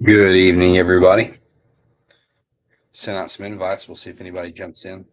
Good evening, everybody. Send out some invites. We'll see if anybody jumps in.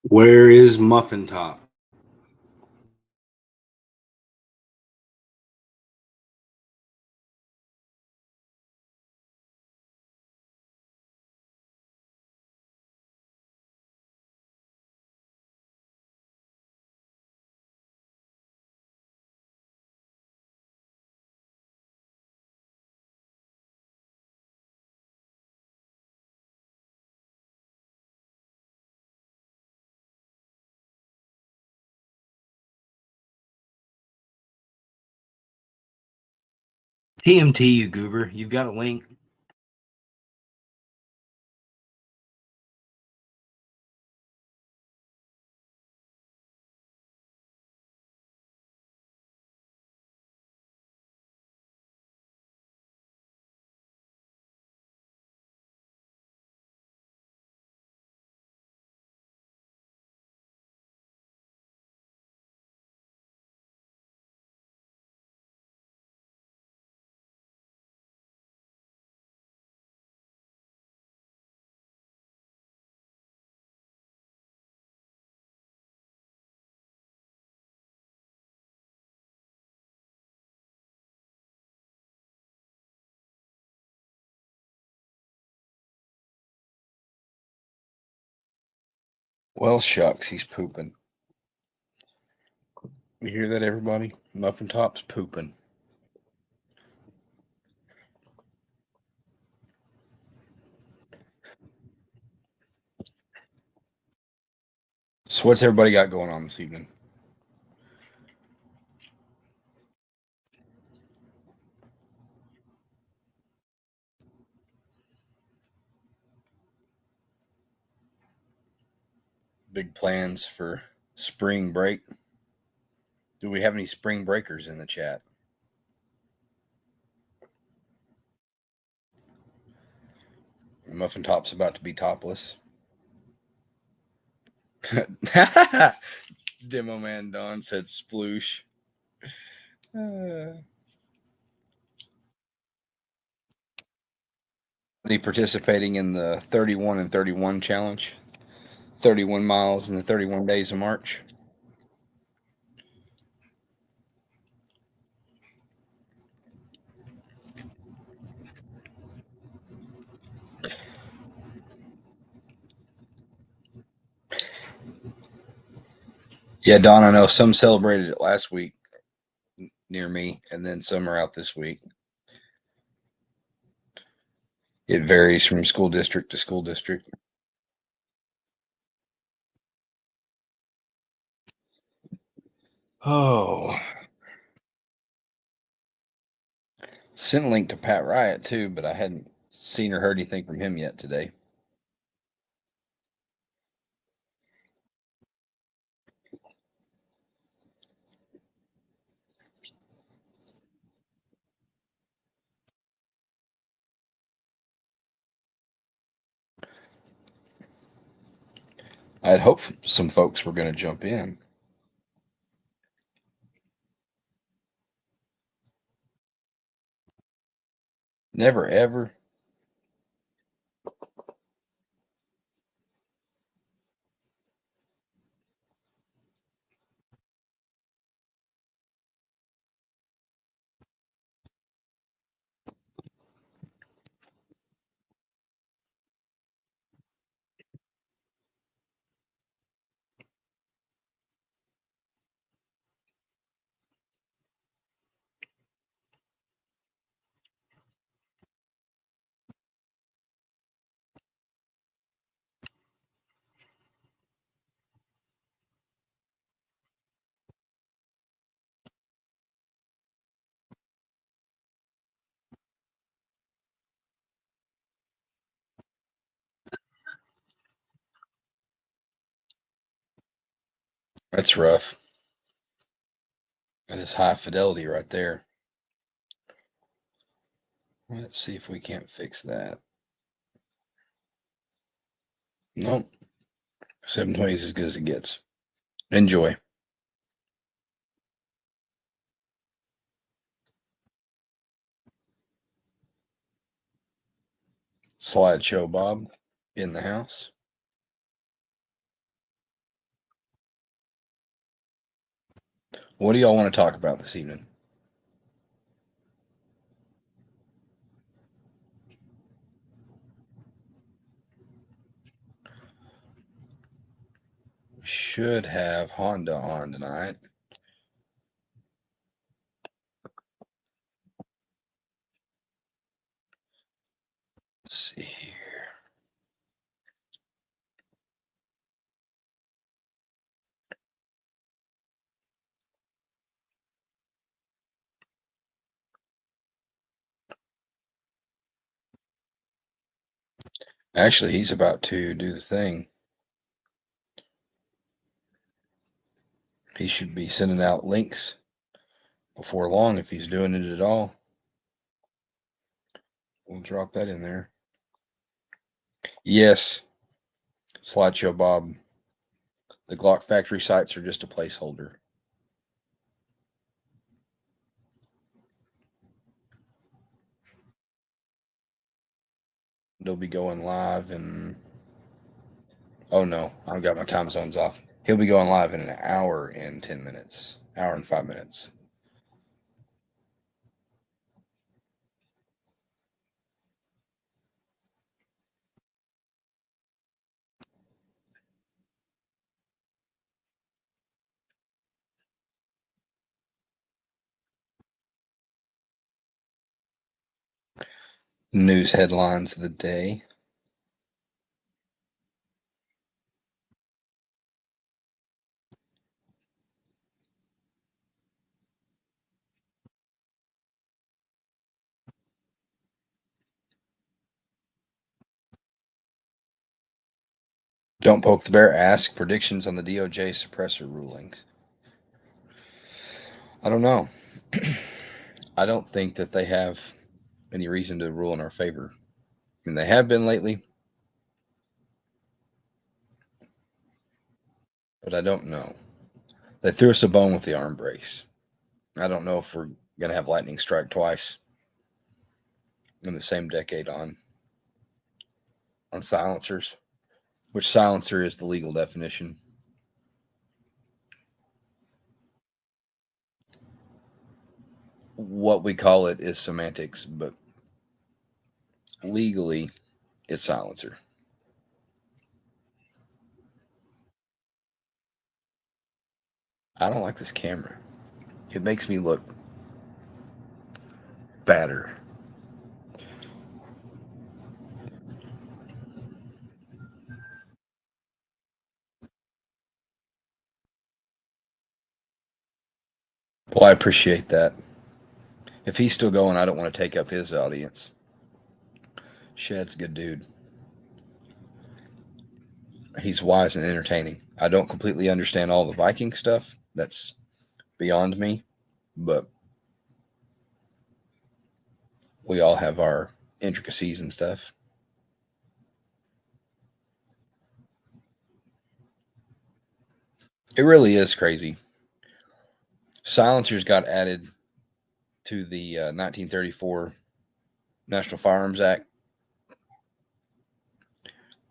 Where is Muffin Top? TMT, you goober. You've got a link. Well, shucks, he's pooping. You hear that, everybody? Muffin Top's pooping. So, what's everybody got going on this evening? Big plans for spring break? Do we have any spring breakers in the chat? Muffin Top's about to be topless. Demo Man Don said sploosh. Participating in the 31 and 31 challenge, 31 miles in the 31 days of March. Yeah, Don, I know some celebrated it last week near me, and then some are out this week. It varies from school district to school district. Oh. Sent a link to Pat Riot too, but I hadn't seen or heard anything from him yet today. I'd hoped some folks were going to jump in. Never ever. That's rough. That is high fidelity right there. Let's see if we can't fix that. Nope. 720 is as good as it gets. Enjoy. Slideshow Bob in the house. What do y'all want to talk about this evening? We should have Honda on tonight. Let's see here. Actually, he's about to do the thing. He should be sending out links before long if he's doing it at all. We'll drop that in there. Yes, Slideshow Bob. The Glock factory sites are just a placeholder. They'll be going live in. Oh no, I've got my time zones off. He'll be going live in an hour and 10 minutes, hour and 5 minutes. News headlines of the day. Don't poke the bear. Ask predictions on the DOJ suppressor rulings. I don't know. I don't think that they have any reason to rule in our favor. I mean, they have been lately, but I don't know. They threw us a bone with the arm brace. I don't know if we're going to have lightning strike twice in the same decade on silencers, which silencer is the legal definition. What we call it is semantics, but legally, it's silencer. I don't like this camera. It makes me look badder. Well, I appreciate that. If he's still going, I don't want to take up his audience. Shad's a good dude. He's wise and entertaining. I don't completely understand all the Viking stuff. That's beyond me, but we all have our intricacies and stuff. It really is crazy. Silencers got added to the 1934 National Firearms Act,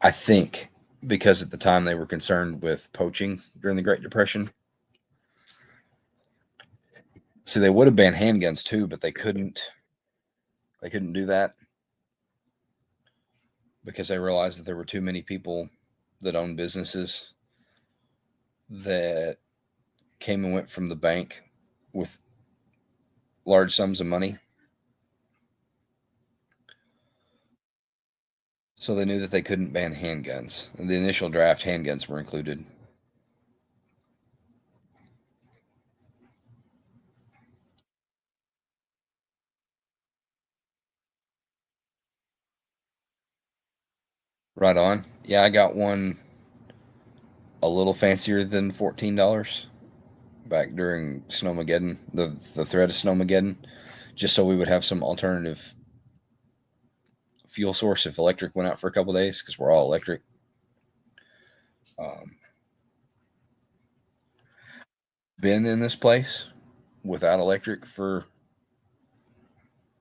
I think, because at the time they were concerned with poaching during the Great Depression. See, they would have banned handguns too, but they couldn't. They couldn't do that because they realized that there were too many people that owned businesses that came and went from the bank with large sums of money. So they knew that they couldn't ban handguns. In the initial draft, handguns were included. Right on. Yeah, I got one a little fancier than $14 back during Snowmageddon, the threat of Snowmageddon, just so we would have some alternative fuel source if electric went out for a couple days because we're all electric. Um, been in this place without electric for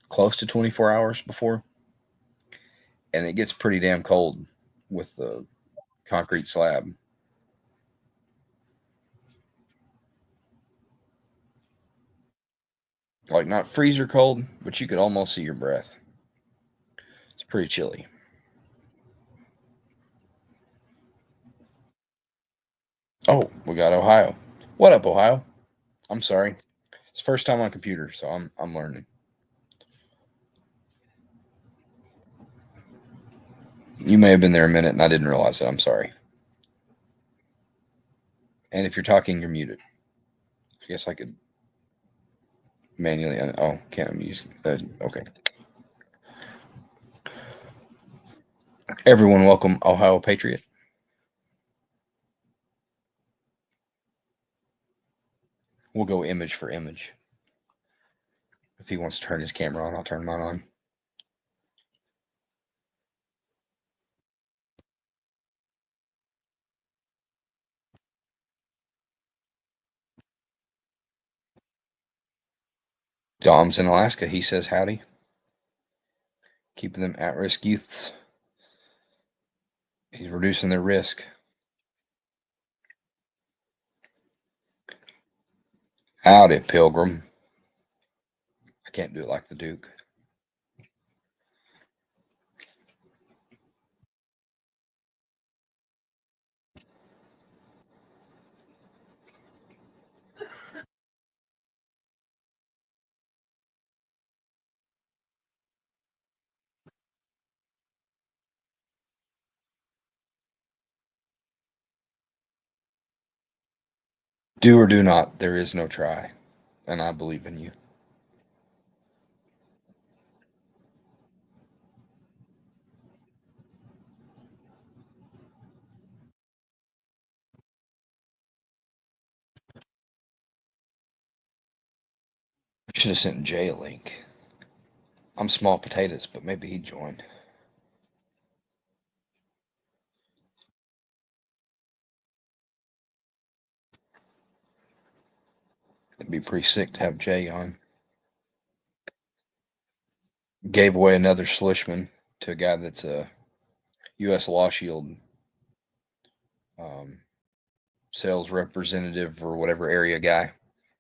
close to 24 hours before, and it gets pretty damn cold with the concrete slab. Like not freezer cold, but you could almost see your breath. It's pretty chilly. Oh, we got Ohio. What up, Ohio? I'm sorry. It's first time on computer, so I'm learning. You may have been there a minute and I didn't realize it. I'm sorry. And if you're talking, you're muted. I guess I could manually. Oh, can't unmute. Okay. Everyone, welcome Ohio Patriot. We'll go image for image. If he wants to turn his camera on, I'll turn mine on. Dom's in Alaska. He says howdy. Keeping them at risk youths. He's reducing their risk. Howdy, Pilgrim. I can't do it like the Duke. Do or do not. There is no try. And I believe in you. I should have sent Jay a link. I'm small potatoes, but maybe he'd join. It'd be pretty sick to have Jay on. Gave away another Slishman to a guy that's a U.S. Law Shield um, sales representative or whatever area guy.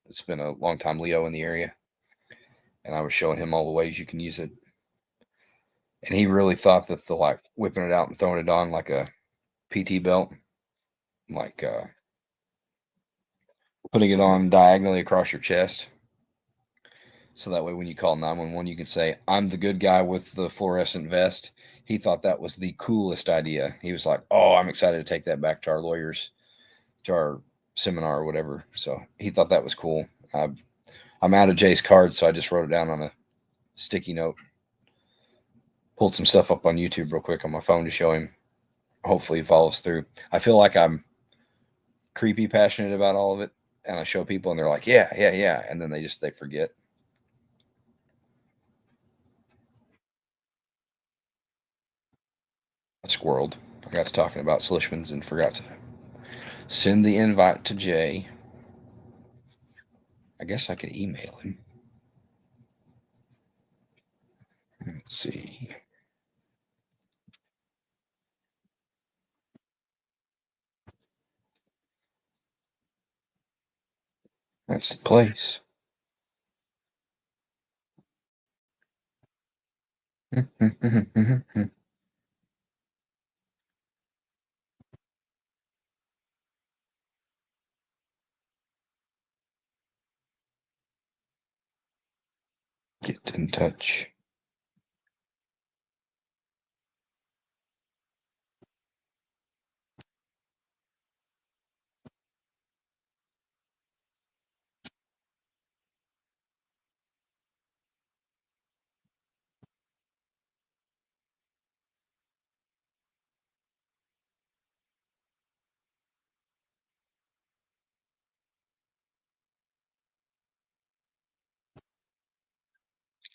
It's been a long time Leo in the area. And I was showing him all the ways you can use it. And he really thought that the like whipping it out and throwing it on like a PT belt, like putting it on diagonally across your chest. So that way, when you call 911, you can say, I'm the good guy with the fluorescent vest. He thought that was the coolest idea. He was like, oh, I'm excited to take that back to our lawyers, to our seminar or whatever. So he thought that was cool. I'm out of Jay's card, so I just wrote it down on a sticky note. Pulled some stuff up on YouTube real quick on my phone to show him. Hopefully, he follows through. I feel like I'm creepy passionate about all of it, and I show people, and they're like, "Yeah, yeah, yeah," and then they forget. I squirreled. I got to talking about Slishmans and forgot to send the invite to Jay. I guess I could email him. Let's see. That's the place. Get in touch.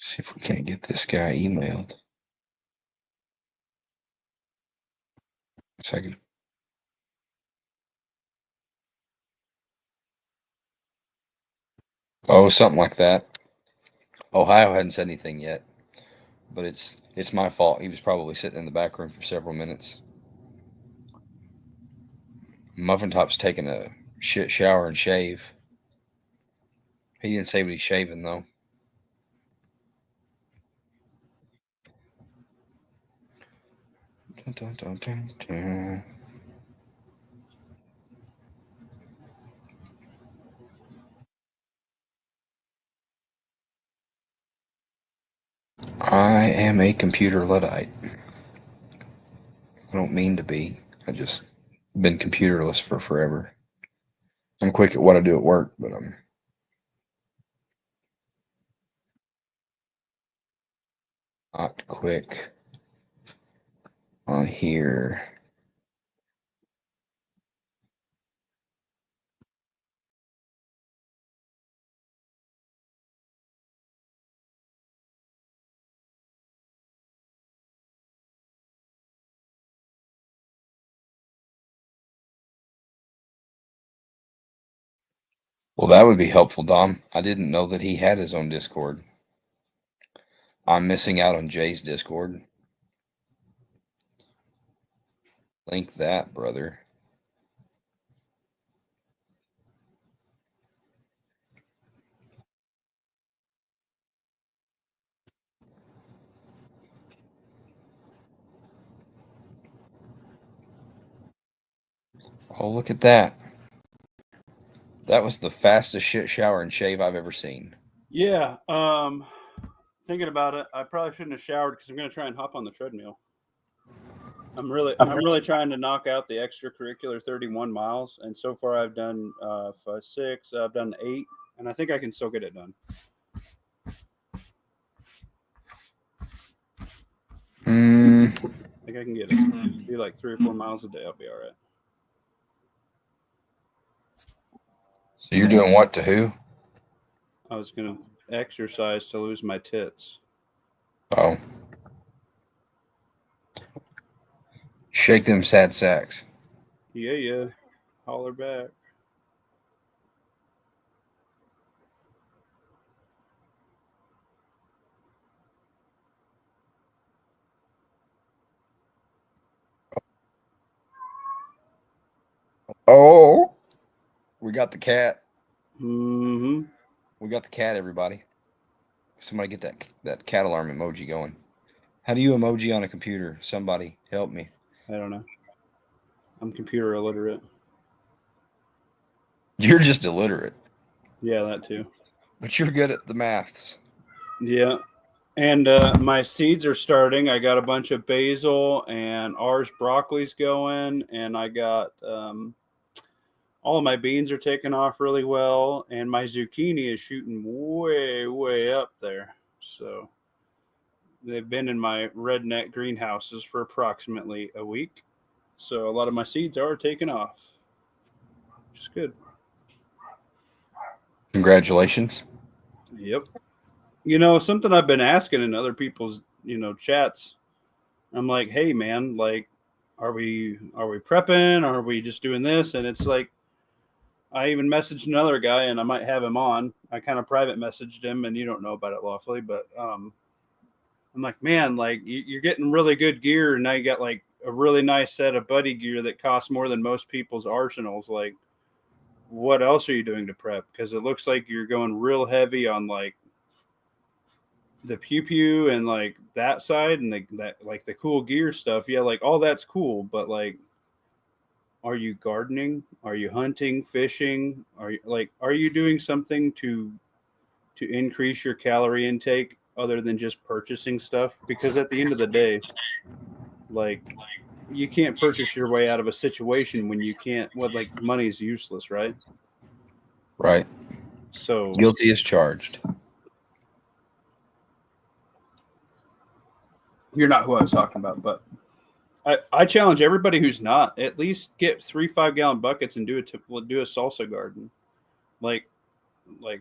See if we can't get this guy emailed. A second. Oh, something like that. Ohio hadn't said anything yet, but it's my fault. He was probably sitting in the back room for several minutes. Muffin Top's taking a shit shower and shave. He didn't say what he's shaving though. Dun, dun, dun, dun, dun. I am a computer Luddite. I don't mean to be. I just been computerless for forever. I'm quick at what I do at work, but I'm not quick on here. Well, that would be helpful, Dom. I didn't know that he had his own Discord. I'm missing out on Jay's Discord. Link that, brother. Oh, look at that. That was the fastest shit shower and shave I've ever seen. Yeah. Thinking about it, I probably shouldn't have showered because I'm going to try and hop on the treadmill. I'm really trying to knock out the extracurricular 31 miles, and so far I've done 6. I've done 8, and I think I can still get it done. I think I can get it. Be like 3 or 4 miles a day. I'll be all right. So you're doing what to who? I was going to exercise to lose my tits. Oh. Shake them sad sacks. Yeah. Holler back. Oh, we got the cat. Mm-hmm. We got the cat, everybody. Somebody get that cat alarm emoji going. How do you emoji on a computer? Somebody help me. I don't know. I'm computer illiterate. You're just illiterate. Yeah, that too. But you're good at the maths. Yeah. And my seeds are starting. I got a bunch of basil and ours broccoli's going, and I got all of my beans are taking off really well, and my zucchini is shooting way up there. So they've been in my redneck greenhouses for approximately a week. So a lot of my seeds are taking off, which is good. Congratulations. Yep. Something I've been asking in other people's, chats. I'm like, hey man, like, are we prepping? Are we just doing this? And it's like, I even messaged another guy, and I might have him on. I kind of private messaged him, and you don't know about it lawfully, but I'm like, man, like you're getting really good gear, and now you got like a really nice set of buddy gear that costs more than most people's arsenals. Like, what else are you doing to prep? Because it looks like you're going real heavy on like the pew and like that side and that like the cool gear stuff. Yeah, like all that's cool, but like, are you gardening? Are you hunting, fishing? Are you doing something to increase your calorie intake other than just purchasing stuff? Because at the end of the day, like, you can't purchase your way out of a situation when you can't. Like, money's useless, right? Right. So Guilty as charged. you're not who I was talking about, but I challenge everybody who's not, at least get 3 5-gallon buckets and do a salsa garden. Like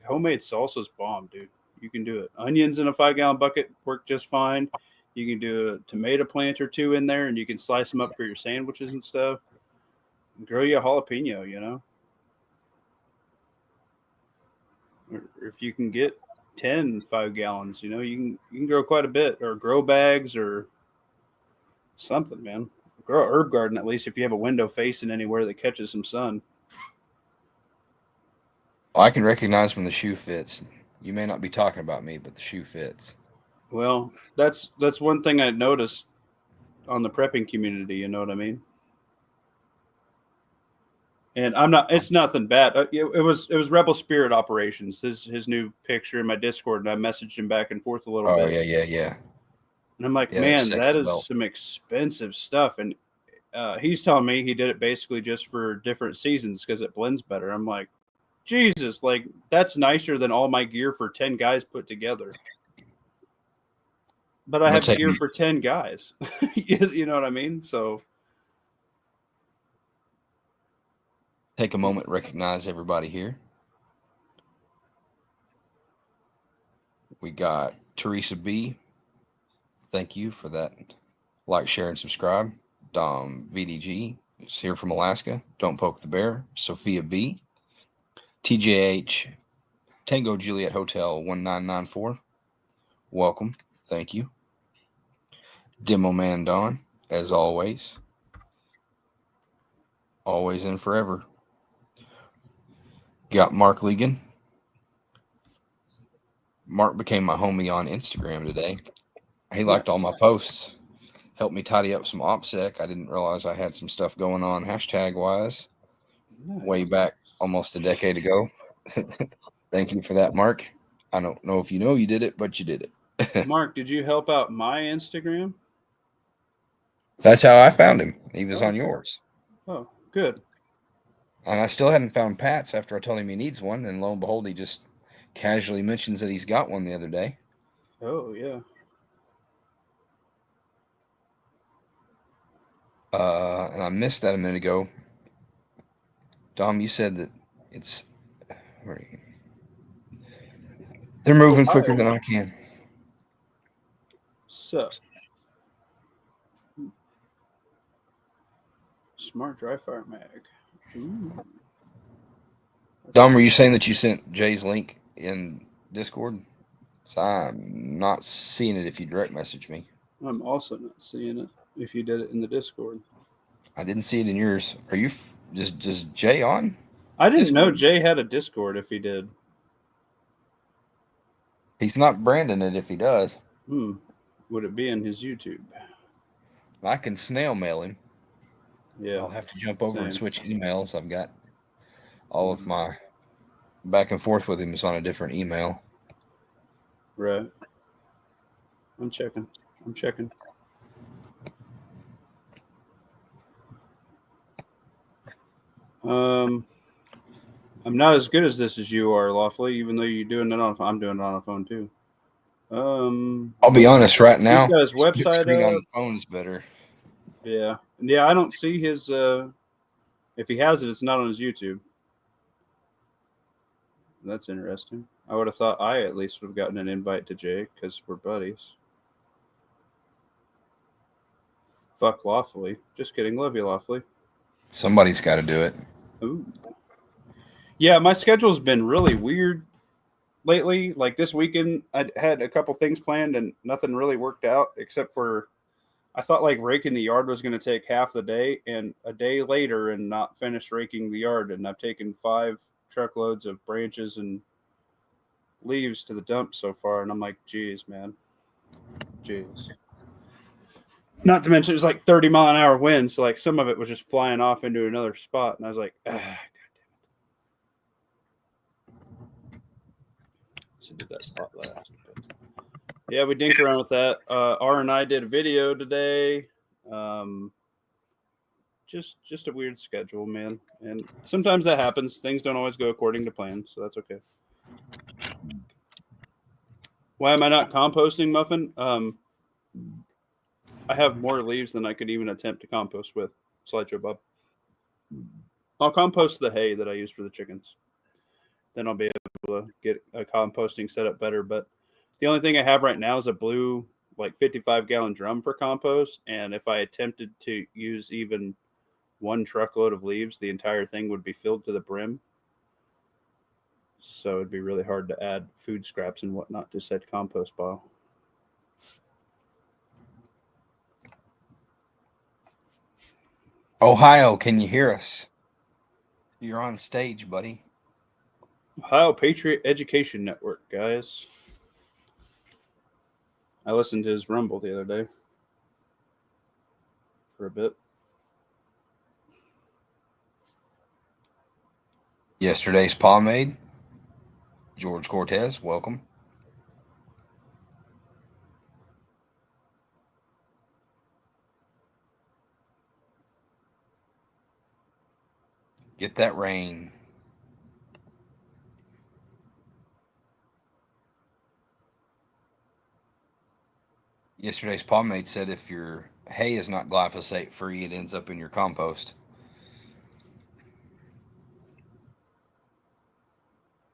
homemade salsa's bomb, dude. You can do it. Onions in a 5-gallon bucket work just fine. You can do a tomato plant or two in there, and you can slice them up for your sandwiches and stuff. Grow you a jalapeno, you know. Or if you can get 10 5 gallons, you know, you can grow quite a bit, or grow bags or something, man. Grow a herb garden at least if you have a window facing anywhere that catches some sun. I can recognize when the shoe fits. You may not be talking about me, but the shoe fits. Well, that's one thing I noticed on the prepping community. You know what I mean? And I'm not. It's nothing bad. It was Rebel Spirit Operations. His new picture in my Discord, and I messaged him back and forth a little Oh bit. yeah. And I'm like, Yeah, man, second that is belt. some expensive stuff. And he's telling me he did it basically just for different seasons because it blends better. I'm like, Jesus, like that's nicer than all my gear for 10 guys put together. But I have gear for 10 guys. You know what I mean? So take a moment, recognize everybody here. We got Teresa B. Thank you for that. Like, share, and subscribe. Dom VDG is here from Alaska. Don't Poke the Bear. Sophia B. TJH Tango Juliet Hotel 1994. Welcome. Thank you. Demo Man Don, as always. Always and forever. Got Mark Legan. Mark became my homie on Instagram today. He liked all my posts. Helped me tidy up some OPSEC. I didn't realize I had some stuff going on hashtag wise way back almost a decade ago. Thank you for that, Mark. I don't know if you know you did it, but you did it. Mark, did you help out my Instagram? That's how I found him. He was on yours. Oh, good. And I still hadn't found Pat's after I told him he needs one. And lo and behold, he just casually mentions that he's got one the other day. Oh, yeah. And I missed that a minute ago. Dom, you said that it's... They're moving quicker than I can. So, Smart Dry Fire Mag. Ooh. Dom, were you saying that you sent Jay's link in Discord? So I'm not seeing it if you direct message me. I'm also not seeing it if you did it in the Discord. I didn't see it in yours. Are you just Jay on? I didn't know Jay had a Discord if he did. He's not branding it if he does. Would it be in his YouTube? I can snail mail him. Yeah. I'll have to jump over and switch emails. I've got all of my back and forth with him is on a different email. Right. I'm checking. I'm not as good as this as you are, Lawfully, even though you're doing it on. I'm doing it on a phone too. I'll be honest right now. He's got his website on the phone is better. Yeah. I don't see his. If he has it, it's not on his YouTube. That's interesting. I would have thought I at least would have gotten an invite to Jay because we're buddies. Fuck Lawfully. Just kidding. Love you, Lawfully. Somebody's got to do it. Ooh. Yeah, my schedule's been really weird lately. Like this weekend, I had a couple things planned and nothing really worked out except for I thought like raking the yard was going to take half the day and a day later and not finish raking the yard. And I've taken 5 truckloads of branches and leaves to the dump so far. And I'm like, geez, man. Jeez. Not to mention it's like 30-mile-an-hour wind. So like some of it was just flying off into another spot. And I was like, So did that spot last. Yeah, we dink around with that. R and I did a video today. Just a weird schedule, man. And sometimes that happens. Things don't always go according to plan, so that's okay. Why am I not composting, Muffin? I have more leaves than I could even attempt to compost with. Slideshow Bob. I'll compost the hay that I use for the chickens. Then I'll be able to get a composting setup better. But the only thing I have right now is a blue, like 55-gallon drum for compost. And if I attempted to use even one truckload of leaves, the entire thing would be filled to the brim. So it'd be really hard to add food scraps and whatnot to said compost pile. Ohio, can you hear us? You're on stage, buddy. Ohio Patriot Education Network, guys. I listened to his Rumble the other day for a bit. Yesterday's pomade. George Cortez, welcome. Get that rain. Yesterday's pomade said if your hay is not glyphosate free, it ends up in your compost.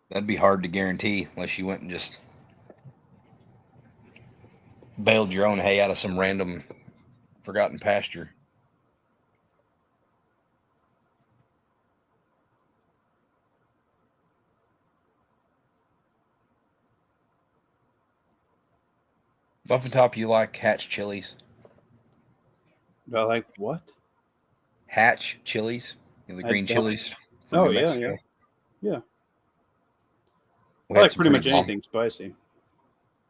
That'd be hard to guarantee unless you went and just baled your own hay out of some random forgotten pasture. Buffin Top, you like Hatch chilies? I like what? Hatch chilies? The green chilies from New Mexico. Yeah. We I like pretty much anything spicy.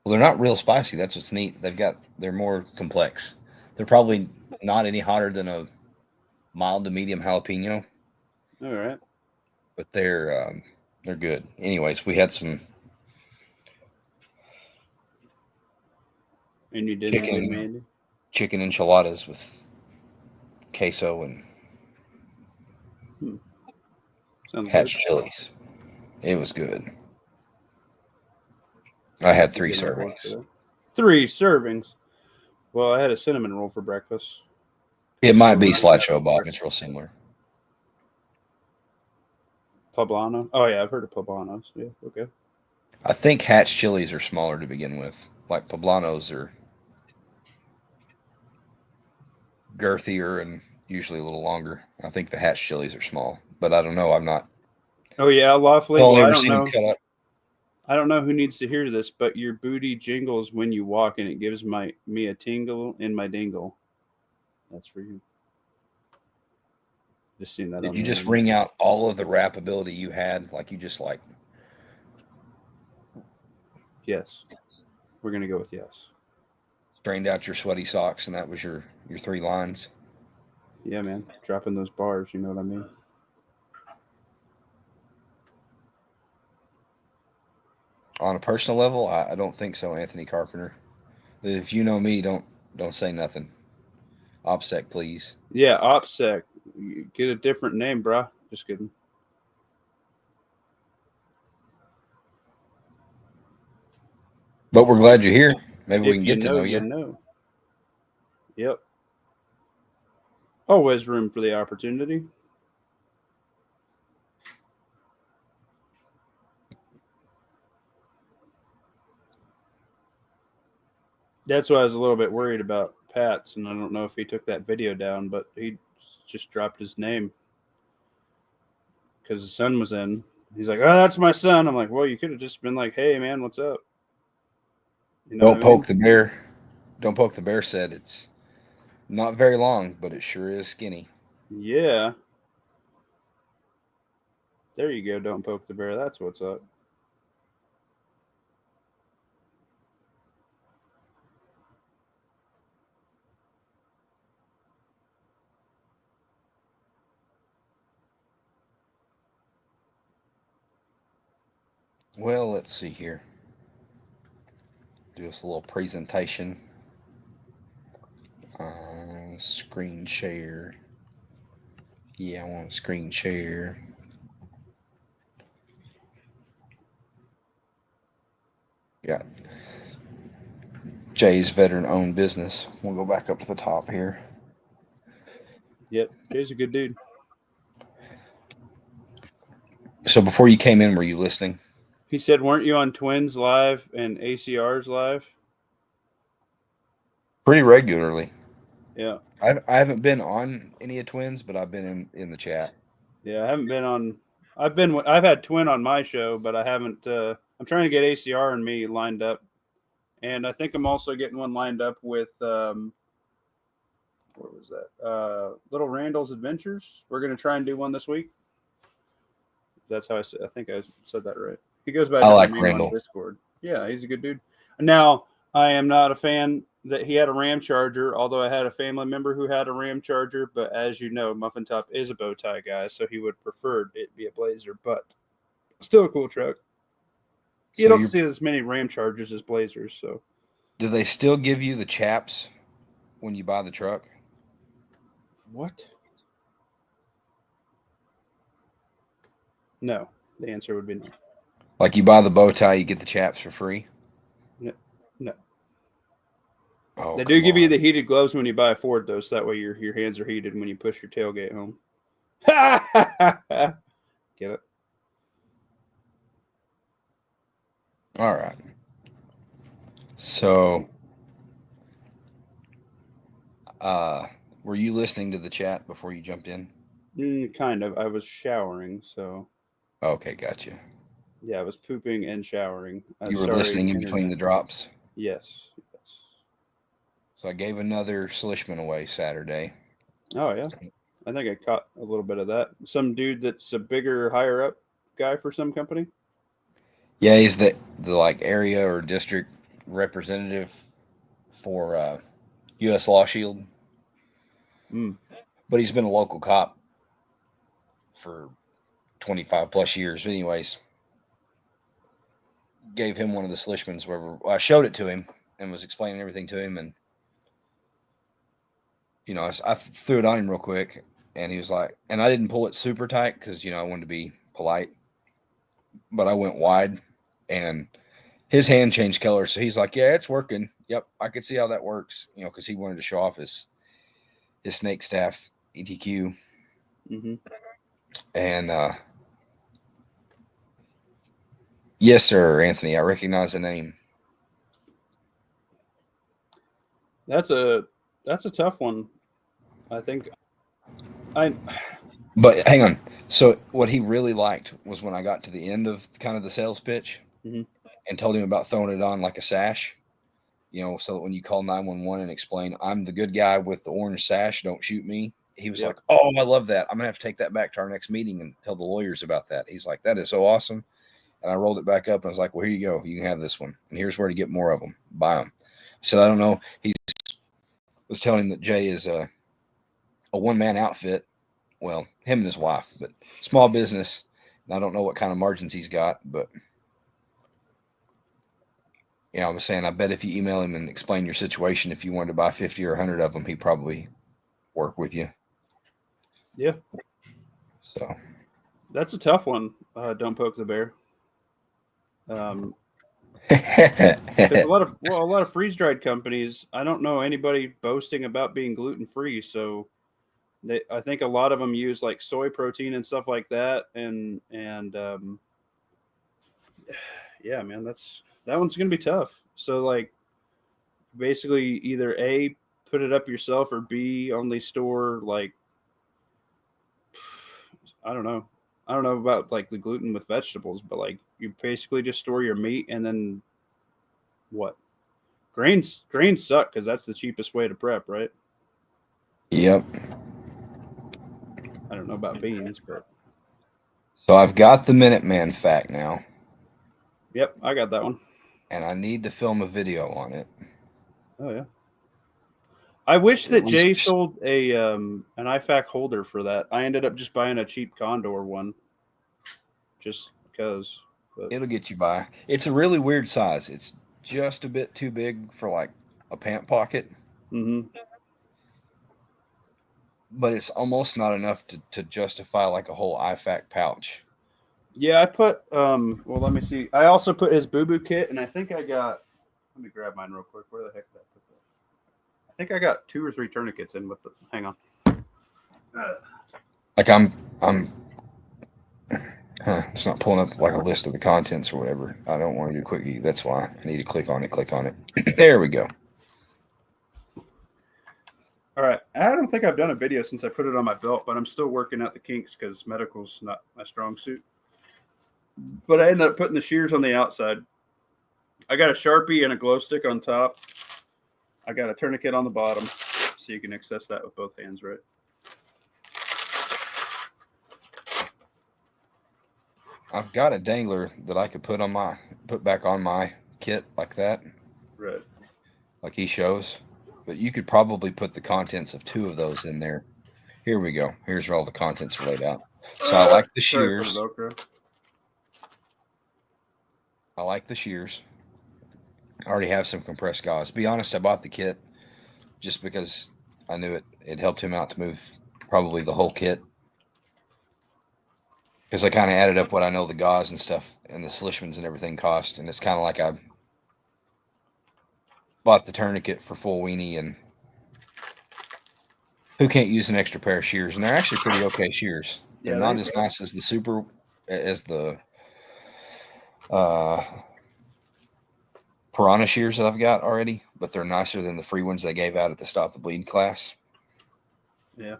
Well, they're not real spicy. That's what's neat. They're more complex. They're probably not any hotter than a mild to medium jalapeno. All right. But they're good. Anyways, we had some and you did chicken enchiladas with queso and Hatch chilies. It was good. I had 3 servings. 3 servings. Well, I had a cinnamon roll for breakfast. It might be Slideshow Bob. It's real similar. Poblano. Oh yeah, I've heard of poblanos. Yeah, okay. I think Hatch chilies are smaller to begin with. Like poblanos are girthier and usually a little longer. I think the Hatch chilies are small, but I don't know. I'm not. Oh yeah, lawfully. Well, I don't know. Cut up. I don't know who needs to hear this, but your booty jingles when you walk, and it gives me a tingle in my dingle. That's for you. Just seen that. Did you just ring out all of the rap ability you had? Like you just like. Yes. We're gonna go with yes. Strained out your sweaty socks, and that was your 3 lines. Yeah, man. Dropping those bars, you know what I mean? On a personal level, I don't think so, Anthony Carpenter. If you know me, don't say nothing. OPSEC, please. Yeah, OPSEC. Get a different name, bro. Just kidding. But we're glad you're here. Maybe we can get to know you. Know. Yep. Always room for the opportunity. That's why I was a little bit worried about Pat's, and I don't know if he took that video down, but he just dropped his name because his son was in. He's like, "Oh, that's my son." I'm like, "Well, you could have just been like, hey, man, what's up?" You know don't poke the bear. Don't poke the bear said it's not very long, but it sure is skinny. Yeah. There you go. Don't poke the bear. That's what's up. Well, let's see here. Do us a little presentation. Screen share. Yeah, I want to screen share. Got Jay's veteran-owned business. We'll go back up to the top here. Yep, Jay's a good dude. So before you came in, were you listening? He said, weren't you on Twins Live and ACR's Live? Pretty regularly. Yeah. I haven't been on any of Twins, but I've been in the chat. Yeah, I haven't been on. I've had Twin on my show, but I haven't. I'm trying to get ACR and me lined up, and I think I'm also getting one lined up with where was that? Little Randall's Adventures. We're gonna try and do one this week. That's how I said. I think I said that right. He goes by a I different like name Randall. on Discord. Yeah, he's a good dude. Now, I am not a fan that he had a Ram Charger, although I had a family member who had a Ram Charger. But as you know, Muffin Top is a bow tie guy, so he would prefer it be a Blazer. But still a cool truck. You So don't see as many Ram Chargers as Blazers. So, do they still give you the chaps when you buy the truck? what? No. The answer would be no. Like you buy the bow tie, you get the chaps for free? No. No. Oh, They do give you on. the heated gloves when you buy a Ford, though, so that way your hands are heated when you push your tailgate home. Get it? All right. So, were you listening to the chat before you jumped in? Kind of. I was showering, so Okay, gotcha. yeah, I was pooping and showering. You were Sorry, listening in internet. between the drops? Yes. So I gave another Slishman away Saturday. Oh yeah, I think I caught a little bit of that. Some dude that's a bigger, higher up guy for some company. Yeah, he's the like area or district representative for U.S. Law Shield, Mm. but he's been a local cop for 25 plus years. But anyways, gave him one of the Slishmans wherever I showed it to him and was explaining everything to him, and I threw it on him real quick, and he was like, and I didn't pull it super tight because I wanted to be polite, but I went wide, and his hand changed color, so he's like, yeah, it's working. Yep, I could see how that works, because he wanted to show off his snake staff ETQ. Mm-hmm. And yes, sir, Anthony, I recognize the name. That's a tough one. I think But hang on. So what he really liked was when I got to the end of kind of the sales pitch mm-hmm. and told him about throwing it on like a sash, so that when you call 911 and explain, I'm the good guy with the orange sash, don't shoot me. He was like, oh, I love that. I'm going to have to take that back to our next meeting and tell the lawyers about that. He's like, that is so awesome. And I rolled it back up and I was like, well, here you go. You can have this one. And here's where to get more of them. Buy them. I said, I don't know. He was telling him that Jay is a one-man outfit. Well, him and his wife, but small business. And I don't know what kind of margins he's got, but I was saying, I bet if you email him and explain your situation, if you wanted to buy 50 or 100 of them, he'd probably work with you. Yeah. So that's a tough one. Don't poke the bear. A lot of freeze dried companies. I don't know anybody boasting about being gluten free. So I think a lot of them use like soy protein and stuff like that. And yeah, man, that one's gonna be tough. So like, basically, either A, put it up yourself, or B, only store like, I don't know about like the gluten with vegetables, but like you basically just store your meat and then what? Grains suck because that's the cheapest way to prep, right? Yep. I don't know about beans, but so I've got the Minuteman fact now. Yep, I got that one. And I need to film a video on it. Oh yeah. I wish that Jay sold an IFAC holder for that. I ended up just buying a cheap Condor one, just because. But it'll get you by. It's a really weird size. It's just a bit too big for like a pant pocket. Mm-hmm. But it's almost not enough to justify like a whole IFAC pouch. Yeah, I put well, let me see. I also put his boo boo kit, and I think I got. Let me grab mine real quick. Where the heck did I put that? I think I got 2 or 3 tourniquets in with it. Hang on. Like I'm It's not pulling up like a list of the contents or whatever. I don't want to do quickie. That's why I need to click on it. Click on it. There we go. All right. I don't think I've done a video since I put it on my belt, but I'm still working out the kinks because medical's not my strong suit. But I ended up putting the shears on the outside. I got a Sharpie and a glow stick on top. I got a tourniquet on the bottom, so you can access that with both hands, right? I've got a dangler that I could put back on my kit like that. Right. Like he shows. But you could probably put the contents of 2 of those in there. Here we go. Here's where all the contents are laid out. So I like the shears. I like the shears. I already have some compressed gauze. To be honest, I bought the kit just because I knew it helped him out to move probably the whole kit. Because I kind of added up what I know the gauze and stuff and the Slishmans and everything cost. And it's kind of like I bought the tourniquet for full weenie, and who can't use an extra pair of shears? And they're actually pretty okay shears. They're not as nice as the Piranha shears that I've got already, but they're nicer than the free ones they gave out at the Stop the Bleed class. Yeah.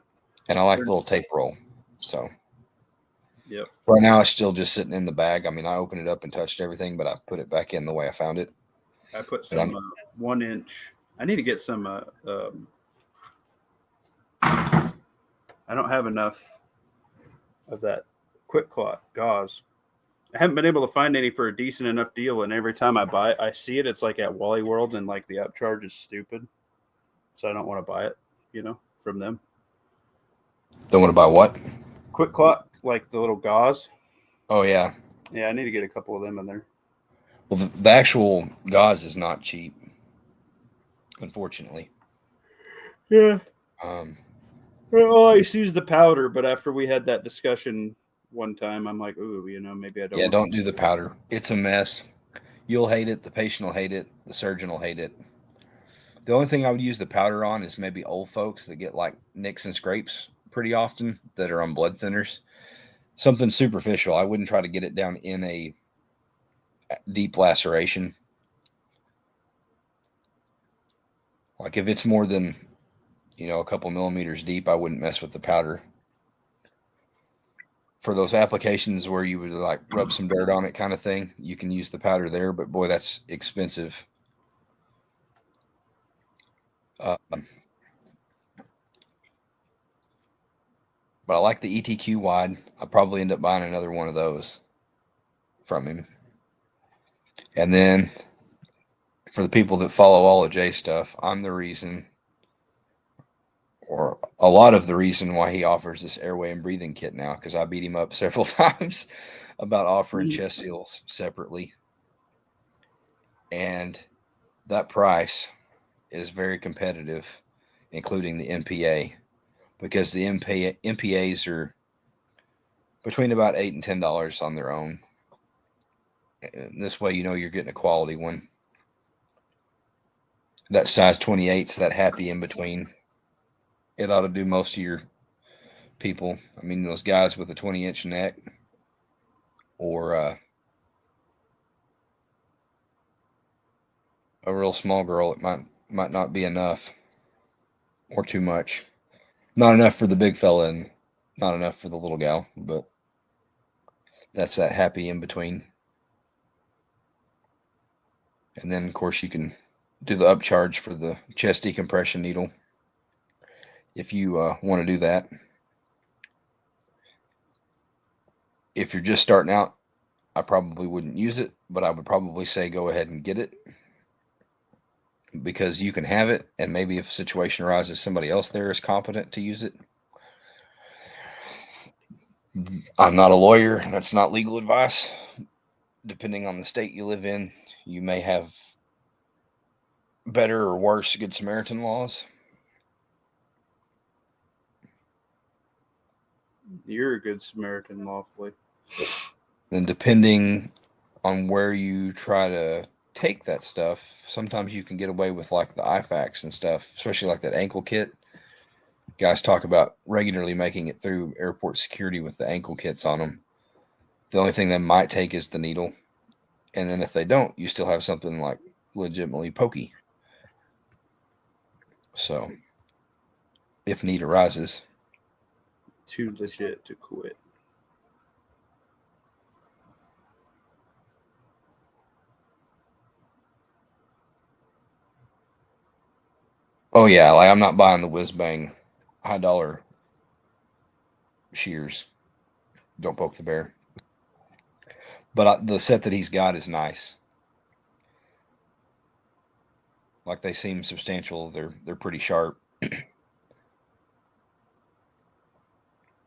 And I like the little tape roll. So yep. Right now it's still just sitting in the bag. I mean, I opened it up and touched everything, but I put it back in the way I found it. I put some 1 inch. I need to get some. I don't have enough of that quick clot gauze. I haven't been able to find any for a decent enough deal, and every time I buy it, I see it. It's like at Wally World, and like the upcharge is stupid, so I don't want to buy it. From them. Don't want to buy what? Quick clot, like the little gauze. Oh yeah. Yeah, I need to get a couple of them in there. Well, the actual gauze is not cheap, unfortunately. Yeah. All I see is the powder, but after we had that discussion one time, I'm like, ooh, maybe I don't. Yeah, don't do the powder. It's a mess. You'll hate it. The patient will hate it. The surgeon will hate it. The only thing I would use the powder on is maybe old folks that get like nicks and scrapes pretty often that are on blood thinners. Something superficial. I wouldn't try to get it down in a deep laceration. Like if it's more than, a couple millimeters deep, I wouldn't mess with the powder. For those applications where you would like rub some dirt on it kind of thing, you can use the powder there, but boy, that's expensive. But I like the ETQ wide. I'll probably end up buying another one of those from him. And then for the people that follow all of Jay's stuff, I'm the reason, or a lot of the reason why he offers this airway and breathing kit now, because I beat him up several times about offering chest seals separately. And that price is very competitive, including the MPA, because the MPAs are between about $8 and $10 on their own. And this way, you're getting a quality one. That size 28's that happy in between. It ought to do most of your people. I mean, those guys with a 20-inch neck or a real small girl, it might not be enough or too much. Not enough for the big fella and not enough for the little gal, but that's that happy in between. And then, of course, you can do the upcharge for the chest decompression needle if you want to do that. If you're just starting out, I probably wouldn't use it, but I would probably say go ahead and get it, because you can have it, and maybe if a situation arises, somebody else there is competent to use it. I'm not a lawyer. That's not legal advice. Depending on the state you live in, you may have better or worse Good Samaritan laws. You're a Good Samaritan lawfully. Then depending on where you try to take that stuff, sometimes you can get away with like the IFAKs and stuff, especially like that ankle kit. Guys talk about regularly making it through airport security with the ankle kits on them. The only thing that might take is the needle. And then if they don't, you still have something like legitimately pokey. So if need arises. Too legit to quit. Oh yeah, like I'm not buying the whiz bang high dollar shears. Don't poke the bear. But the set that he's got is nice. Like they seem substantial. They're pretty sharp.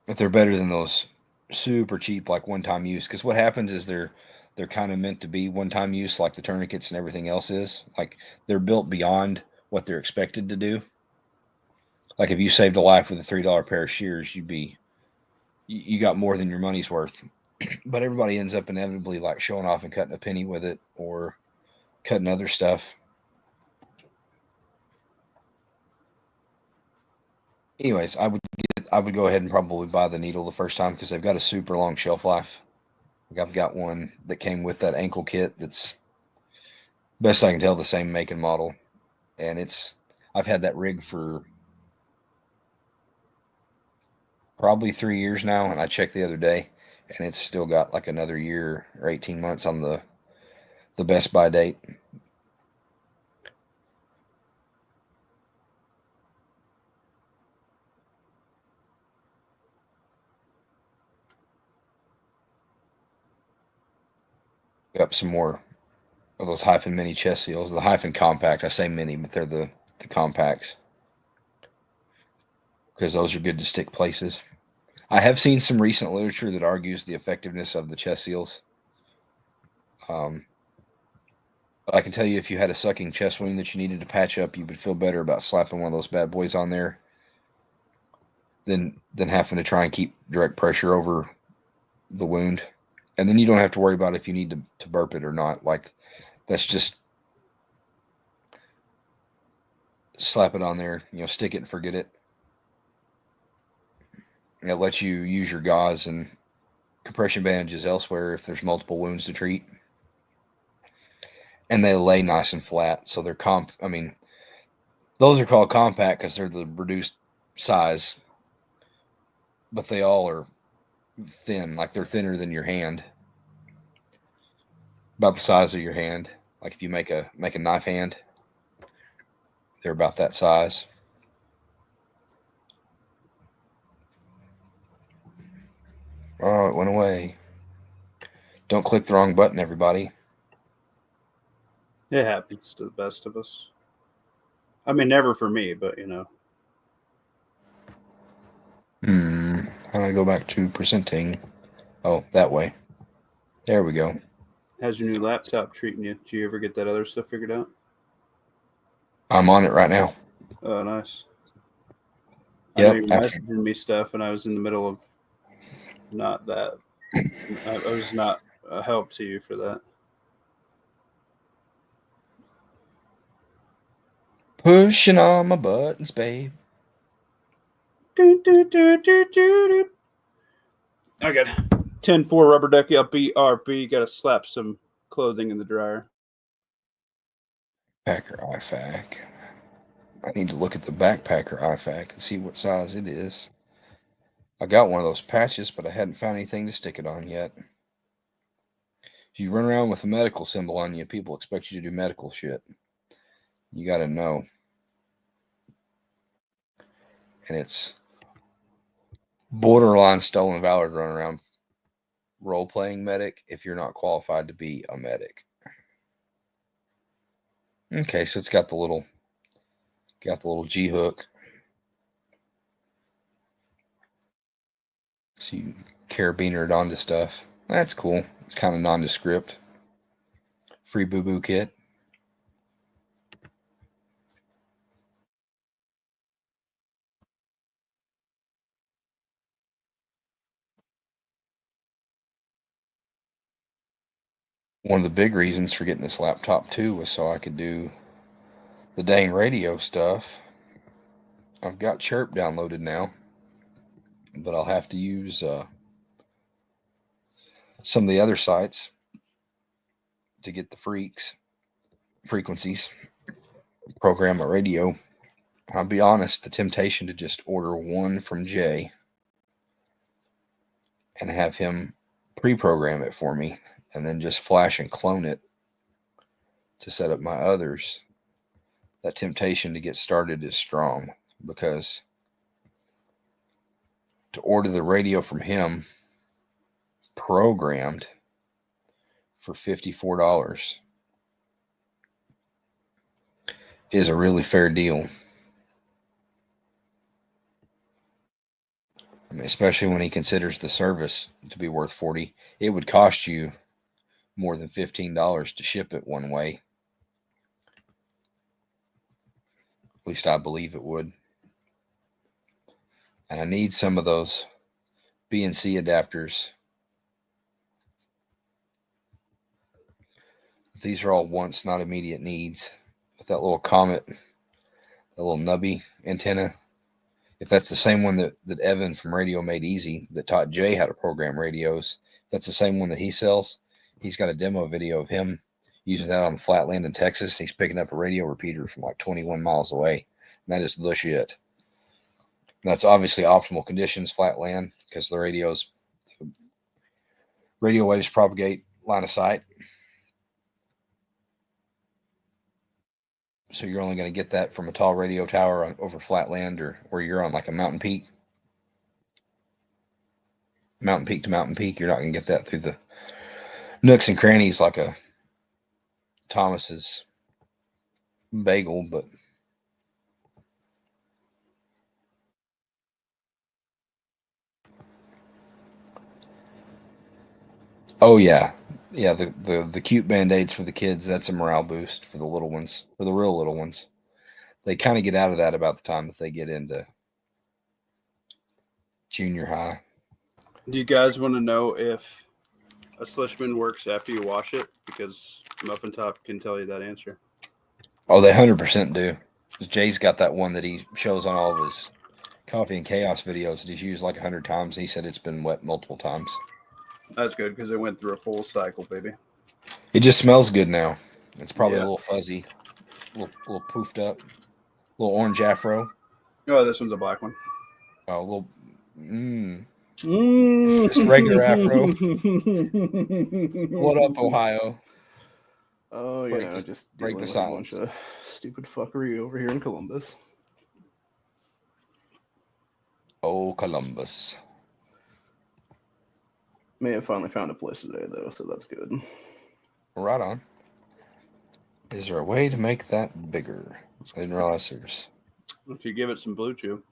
If they're better than those super cheap like one time use, because what happens is they're kind of meant to be one time use, like the tourniquets and everything else is. Like they're built beyond what they're expected to do. Like if you saved a life with a $3 pair of shears, you got more than your money's worth. But everybody ends up inevitably like showing off and cutting a penny with it or cutting other stuff. Anyways, I would go ahead and probably buy the needle the first time because they've got a super long shelf life. Like I've got one that came with that ankle kit that's best I can tell the same make and model, and I've had that rig for probably 3 years now, and I checked the other day, and it's still got like another year or 18 months on the best by date. Got some more of those Hyphen mini chest seals. The Hyphen compact. I say mini, but they're the compacts because those are good to stick places. I have seen some recent literature that argues the effectiveness of the chest seals. But I can tell you, if you had a sucking chest wound that you needed to patch up, you would feel better about slapping one of those bad boys on there than having to try and keep direct pressure over the wound. And then you don't have to worry about if you need to burp it or not. Like that's just slap it on there, stick it and forget it. It lets you use your gauze and compression bandages elsewhere if there's multiple wounds to treat. And they lay nice and flat, so they're I mean, those are called compact because they're the reduced size, but they all are thin, like they're thinner than your hand, about the size of your hand. Like if you make a knife hand, they're about that size. Oh, it went away. Don't click the wrong button, everybody. It happens to the best of us. I mean, never for me, but How do I go back to presenting? Oh, that way. There we go. How's your new laptop treating you? Did you ever get that other stuff figured out? I'm on it right now. Oh, nice. I know Yep. you're messaging me stuff, and I was in the middle of not that. I was not a help to you for that. Pushing on my buttons, babe. I got 10-4 rubber ducky up BRB. Got to slap some clothing in the dryer. Packer IFAC. I need to look at the backpacker IFAC and see what size it is. I got one of those patches, but I hadn't found anything to stick it on yet. If you run around with a medical symbol on you, people expect you to do medical shit. You got to know. And it's borderline stolen valor to run around role playing medic if you're not qualified to be a medic. Okay, so it's got the little G hook. So you carabiner it onto stuff. That's cool. It's kind of nondescript. Free boo boo kit. One of the big reasons for getting this laptop too was so I could do the dang radio stuff. I've got Chirp downloaded now, but I'll have to use some of the other sites to get the frequencies, program a radio. I'll be honest, the temptation to just order one from Jay and have him pre-program it for me and then just flash and clone it to set up my others. That temptation to get started is strong because to order the radio from him programmed for $54 is a really fair deal. I mean, especially when he considers the service to be worth $40. It would cost you more than $15 to ship it one way. At least I believe it would. And I need some of those BNC adapters. These are all wants, not immediate needs. With that little Comet, that little nubby antenna. If that's the same one that Evan from Radio Made Easy that taught Jay how to program radios, if that's the same one that he sells, he's got a demo video of him using that on the flatland in Texas. He's picking up a radio repeater from like 21 miles away. And that is the shit. And that's obviously optimal conditions, flatland, because the radio waves propagate line of sight. So you're only going to get that from a tall radio tower over flatland or where you're on like a mountain peak. Mountain peak to mountain peak. You're not going to get that through the nooks and crannies like a Thomas's bagel, but oh yeah. Yeah, the cute band-aids for the kids, that's a morale boost for the little ones, for the real little ones. They kind of get out of that about the time that they get into junior high. Do you guys want to know if a Slishman works after you wash it? Because Muffin Top can tell you that answer. Oh, they 100% do. Jay's got that one that he shows on all of his Coffee and Chaos videos that he's used like 100 times. He said it's been wet multiple times. That's good because it went through a full cycle, baby. It just smells good now. It's probably a little fuzzy, a little poofed up, a little orange afro. Oh, this one's a black one. Oh, a little, just regular afro. What up, Ohio? Oh, yeah, just break the silence. A bunch of stupid fuckery over here in Columbus. Oh, Columbus. May have finally found a place today, though, so that's good. Right on. Is there a way to make that bigger? I didn't realize there's. If you give it some Blue Chew.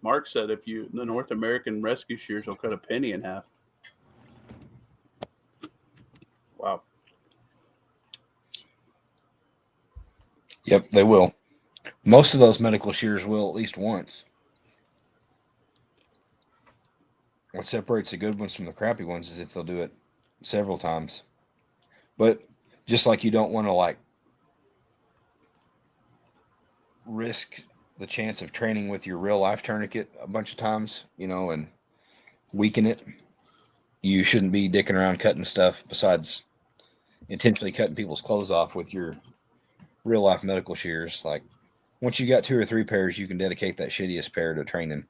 Mark said the North American rescue shears will cut a penny in half. Wow. Yep, they will. Most of those medical shears will at least once. What separates the good ones from the crappy ones is if they'll do it several times. But just like you don't want to like risk the chance of training with your real life tourniquet a bunch of times, and weaken it, you shouldn't be dicking around cutting stuff besides intentionally cutting people's clothes off with your real life medical shears. Like once you got 2 or 3 pairs, you can dedicate that shittiest pair to training.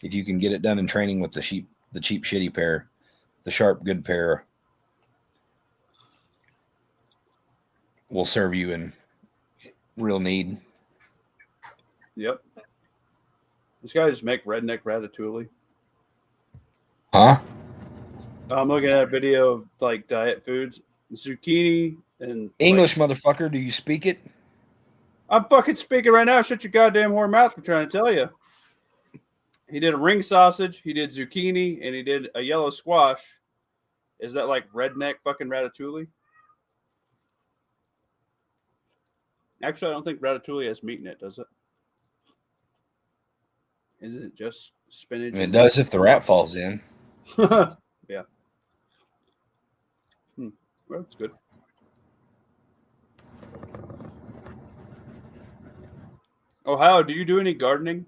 If you can get it done in training with the cheap shitty pair, the sharp good pair will serve you in real need. Yep. This guy just make redneck ratatouille. Huh? I'm looking at a video of like diet foods, zucchini and English, motherfucker. Do you speak it? I'm fucking speaking right now. Shut your goddamn whore mouth. I'm trying to tell you. He did a ring sausage. He did zucchini, and he did a yellow squash. Is that like redneck fucking ratatouille? Actually, I don't think ratatouille has meat in it, does it? Isn't it just spinach? It does if the rat falls in. Yeah. Well, that's good. Ohio, do you do any gardening?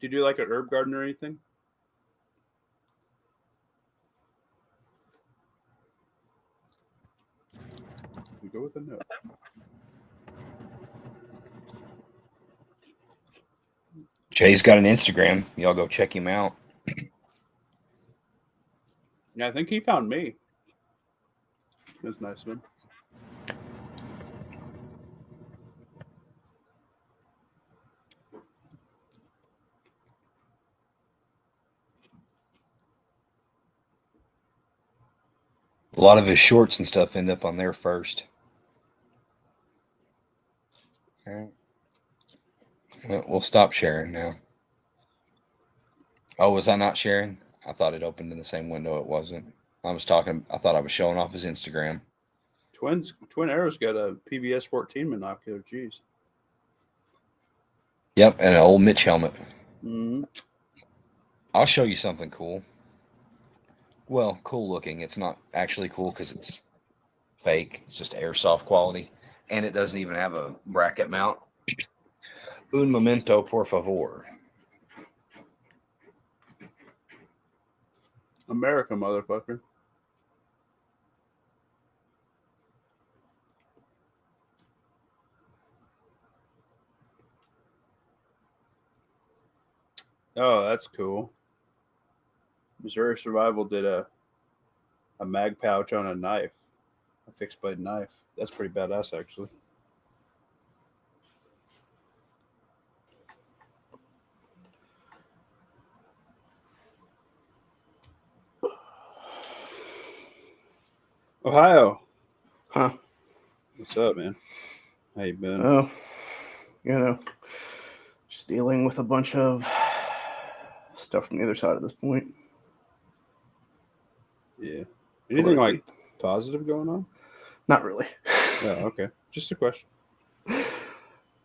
Do you do like a herb garden or anything? We go with a no. Jay's got an Instagram. Y'all go check him out. Yeah, I think he found me. That's nice of him. A lot of his shorts and stuff end up on there first. All right. Well, we'll stop sharing now. Oh, was I not sharing? I thought it opened in the same window. It wasn't. I thought I was showing off his Instagram. Twin Arrows got a PVS 14 monocular. Jeez. Yep, and an old Mitch helmet. Mm-hmm. I'll show you something cool. Well, cool looking. It's not actually cool because it's fake. It's just airsoft quality. And it doesn't even have a bracket mount. Un momento, por favor. America, motherfucker. Oh, that's cool. Missouri Survival did a mag pouch on a knife, a fixed blade knife. That's pretty badass, actually. Ohio. Huh. What's up, man? How you been? Oh, just dealing with a bunch of stuff from the other side at this point. Yeah. Anything like positive going on? Not really. Oh, okay. Just a question.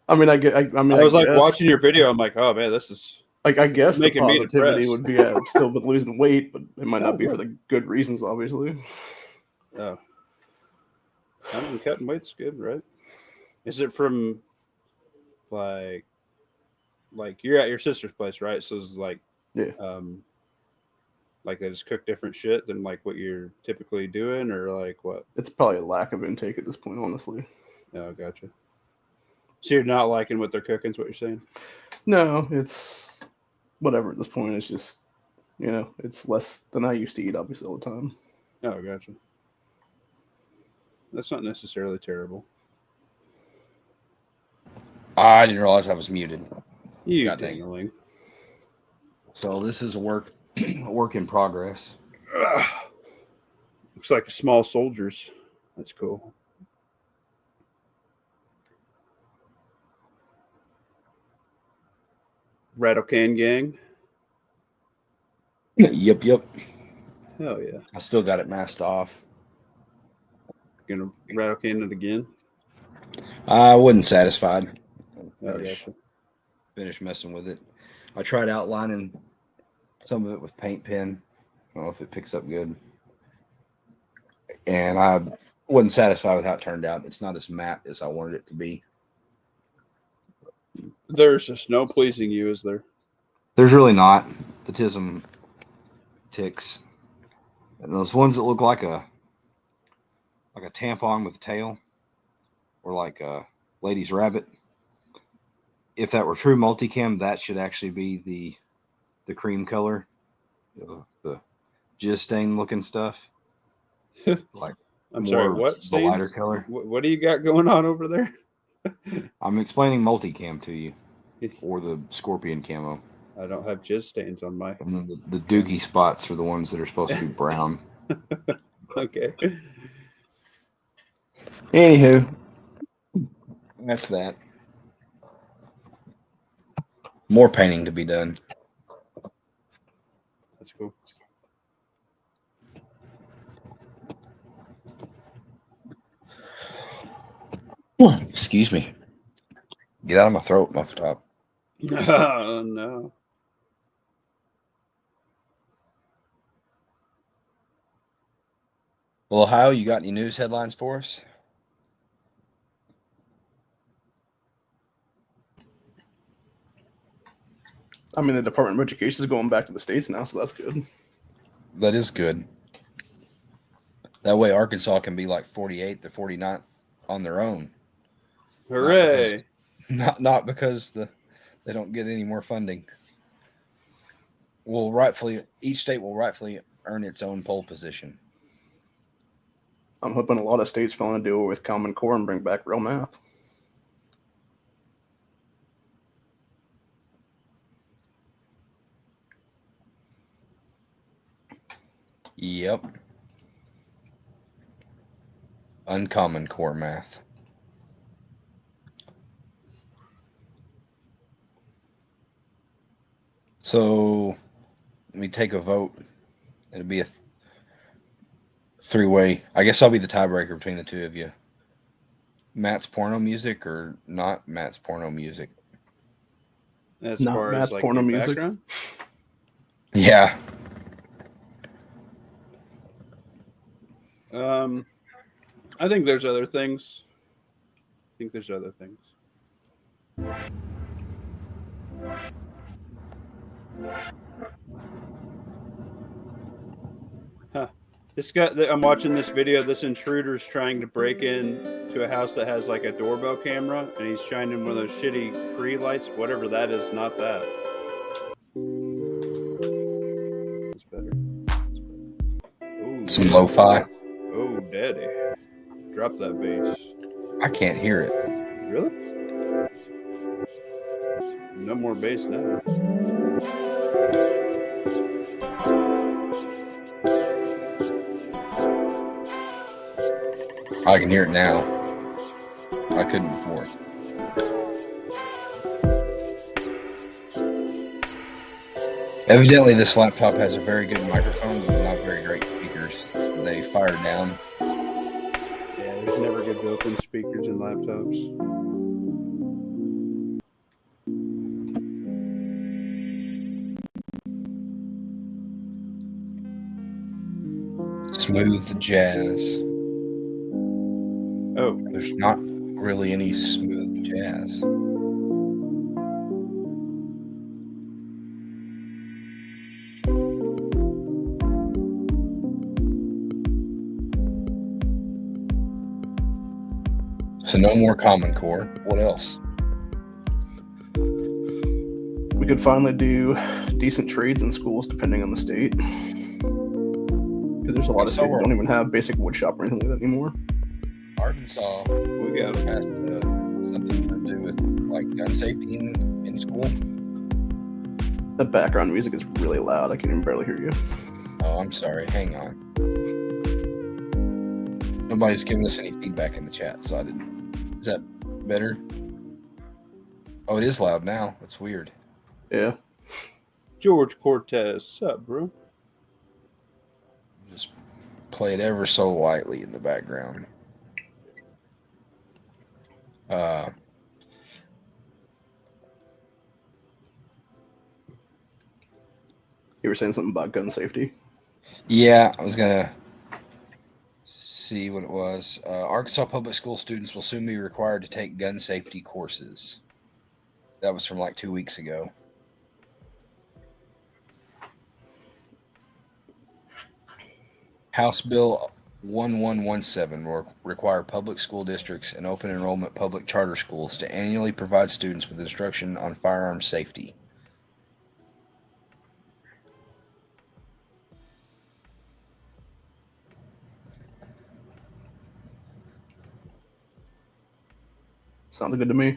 I mean, I was like guess, watching your video. I'm like, oh man, this is like, I guess the making me positivity depressed. would be I've still been losing weight, but it might Oh, not be for good. the good reasons, obviously. Oh. I mean, cutting weight's good, right? Is it from like you're at your sister's place, right? So it's like Yeah. Like they just cook different shit than like what you're typically doing, or like what? It's probably a lack of intake at this point, honestly. Oh, gotcha. So you're not liking what they're cooking, is what you're saying? No, it's whatever at this point. It's just, it's less than I used to eat, obviously, all the time. Oh, gotcha. That's not necessarily terrible. I didn't realize I was muted. You God dang. dingling. So this is a work in progress. Looks like small soldiers. That's cool. Rattle Can Gang. Yep. Hell yeah. I still got it masked off. Gonna rattle can it again? I wasn't satisfied. Gotcha. Finish messing with it. I tried outlining some of it with paint pen. I don't know if it picks up good. And I wasn't satisfied with how it turned out. It's not as matte as I wanted it to be. There's just no pleasing you, is there? There's really not. The TISM ticks. And those ones that look like a tampon with a tail, or like a lady's rabbit. If that were true multicam, that should actually be the cream color, the jizz stain looking stuff. Like I'm sorry, what the lighter stains? color. What do you got going on over there? I'm explaining multicam to you, or the scorpion camo. I don't have jizz stains on my. And then the dookie spots are the ones that are supposed to be brown. Okay. Anywho, that's that. More painting to be done. That's cool. Excuse me. Get out of my throat, muff top. Oh, no. Well, Ohio, you got any news headlines for us? I mean, the Department of Education is going back to the states now, so that's good. That is good. That way Arkansas can be like 48th or 49th on their own. Hooray! Not because they don't get any more funding. Each state will rightfully earn its own pole position. I'm hoping a lot of states want to do it with Common Core and bring back real math. Yep. Uncommon Core math. So let me take a vote. It'll be a three-way. I guess I'll be the tiebreaker between the two of you. Matt's porno music or not Matt's porno music? As Not far Matt's as like porno the music. background? Yeah. I think there's other things. Huh. This guy, I'm watching this video. This intruder's trying to break in to a house that has like a doorbell camera, and he's shining one of those shitty free lights, whatever that is. Not that. It's better. Ooh. Some lo-fi. Oh, daddy. Drop that bass. I can't hear it. Really? No more bass now. I can hear it now. I couldn't before. Evidently, this laptop has a very good microphone, but not very great speakers. They fire down. Yeah, there's never good built-in speakers in laptops. Smooth jazz. Oh, There's not really any smooth jazz. So no more Common Core. What else? We could finally do decent trades in schools depending on the state. Because there's a lot of states that don't even have basic wood shop or anything like that anymore. Arkansas we got it. has something to do with like gun safety in school. The background music is really loud. I can even barely hear you. Oh, I'm sorry. Hang on. Nobody's giving us any feedback in the chat, so I didn't. Is that better? Oh, it is loud now. That's weird. Yeah. George Cortez, sup, bro? Just play it ever so lightly in the background. You were saying something about gun safety? Yeah, I was gonna see what it was. Arkansas public school students will soon be required to take gun safety courses. That was from like 2 weeks ago. House Bill 1117 will require public school districts and open enrollment public charter schools to annually provide students with instruction on firearm safety. Sounds good to me.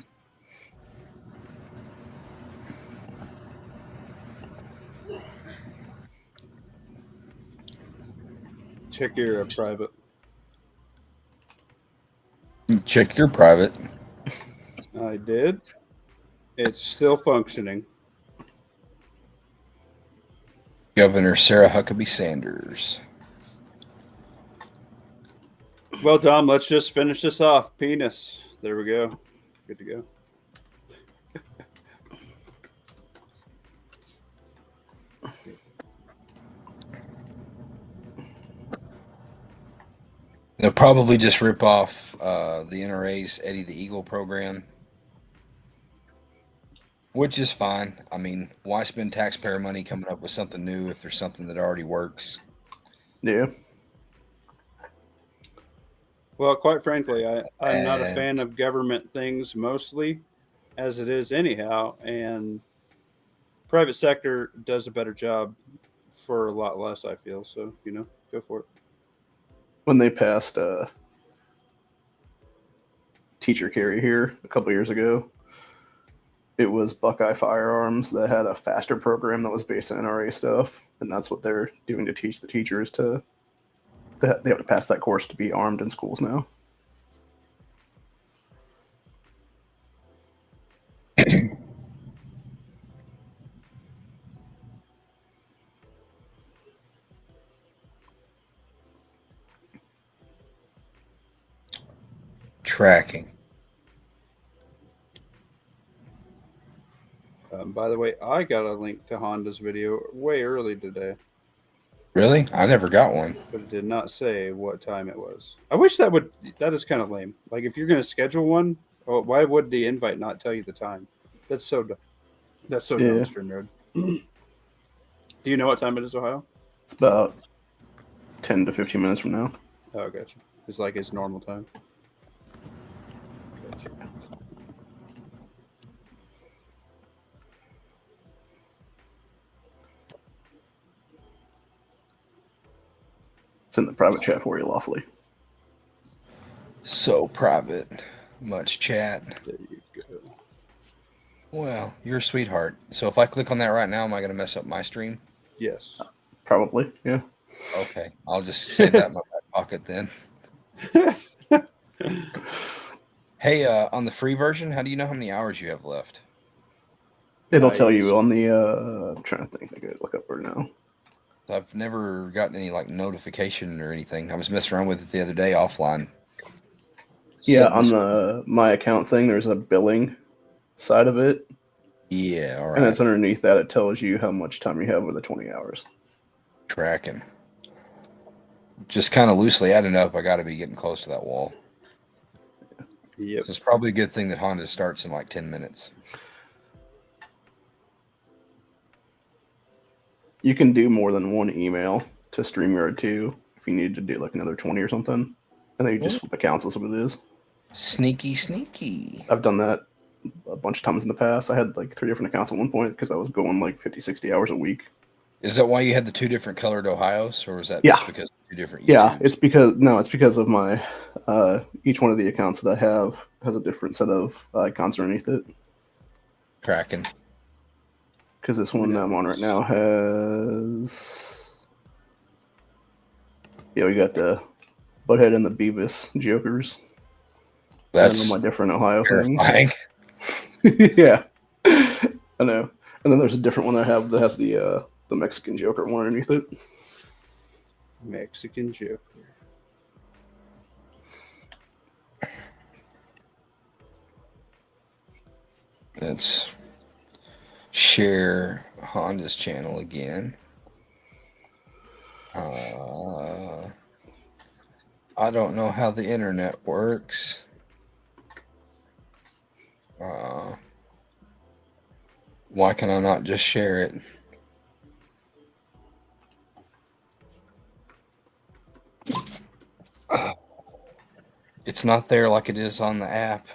Check your private. Check your private. I did. It's still functioning. Governor Sarah Huckabee Sanders. Well, Tom, let's just finish this off. Penis. There we go. Good to go. They'll probably just rip off the NRA's Eddie the Eagle program. which is fine. I mean, why spend taxpayer money coming up with something new if there's something that already works? Yeah. Well, quite frankly, I'm not a And fan of government things mostly, as it is anyhow, and private sector does a better job for a lot less, I feel. So, go for it. When they passed teacher carry here a couple years ago, it was Buckeye Firearms that had a faster program that was based on NRA stuff, and that's what they're doing to teach the teachers to they have to pass that course to be armed in schools now. tracking. By the way, I got a link to Honda's video way early today, Really? I never got one. but it did not say what time it was. I wish that is kind of lame. Like, if you're going to schedule one, why would the invite not tell you the time? That's so dumb. That's so Yeah. dumpster nerd. Do you know what time it is, Ohio? It's about 10 to 15 minutes from now. Oh, gotcha. It's like its normal time. Gotcha. It's in the private chat for you lawfully. So private. Much chat. There you go. Well, you're a sweetheart. So if I click on that right now, am I going to mess up my stream? Yes. Probably, yeah. Okay. I'll just save that in my back pocket then. Hey, on the free version, how do you know how many hours you have left? It'll tell you on the I'm trying to think. I gotta look up right now. I've never gotten any like notification or anything. I was messing around with it the other day offline. Yeah, Setting on this- the my account thing, there's a billing side of it, Yeah, all and right. it's underneath that. It tells you how much time you have with the 20 hours. Tracking. Just kind of loosely adding up, I got to be getting close to that wall. Yep. So it's probably a good thing that Honda starts in like 10 minutes. You can do more than one email to StreamYard too if you need to do like another 20 or something. And then you just flip accounts. That's what it is. Sneaky, sneaky. I've done that a bunch of times in the past. I had like 3 different accounts at one point because I was going like 50, 60 hours a week. Is that why you had the 2 different colored Ohios, or was that Yeah. just because of 2 different Yeah, YouTubes? it's because of my each one of the accounts that I have has a different set of icons underneath it. Cracking. Because this one I'm on right now has we got the Butthead and the Beavis Jokers. That's and all my different Ohio terrifying. things. Yeah, I know. And then there's a different one I have that has the Mexican Joker one underneath it. Mexican Joker. Let's share Honda's channel again. I don't know how the internet works. Why can I not just share it? It's not there like it is on the app.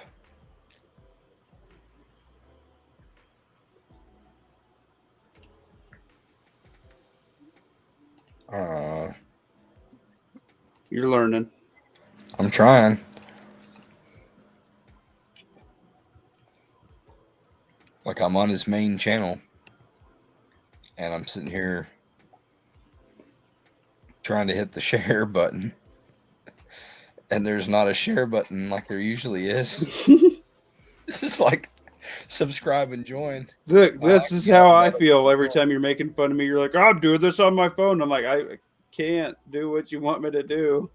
You're learning. I'm trying. Like I'm on his main channel and I'm sitting here trying to hit the share button and there's not a share button like there usually is. This is like subscribe and join. Look, this is how I feel every time you're making fun of me. You're like, I'm doing this on my phone. I'm like, I can't do what you want me to do.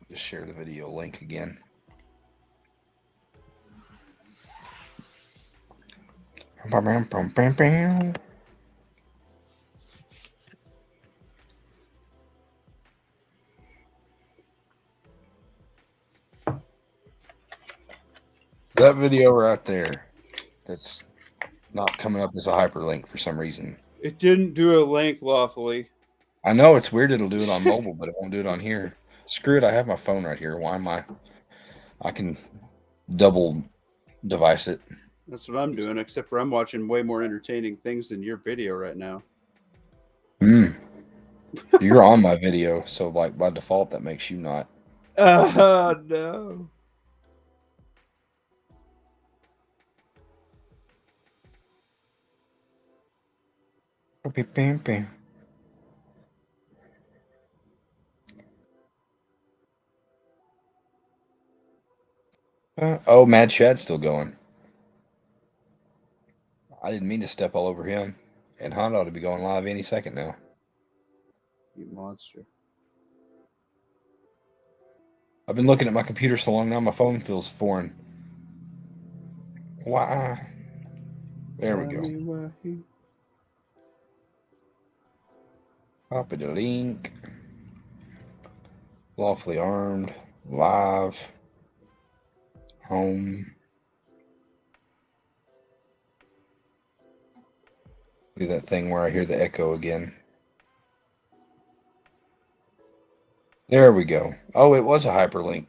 Just share the video link again. That video right there, that's not coming up as a hyperlink for some reason. It didn't do a link lawfully. I know it's weird it'll do it on mobile, but it won't do it on here. Screw it, I have my phone right here. Why am I can double device it. That's what I'm doing, except for I'm watching way more entertaining things than your video right now. You're on my video, so like by default that makes you not. Oh, no. Oh, Mad Shad's still going. I didn't mean to step all over him. And Honda ought to be going live any second now. You monster. I've been looking at my computer so long now my phone feels foreign. Why? There we go. Copy the link. Lawfully armed. Live. Home. Do that thing where I hear the echo again. There we go. Oh, it was a hyperlink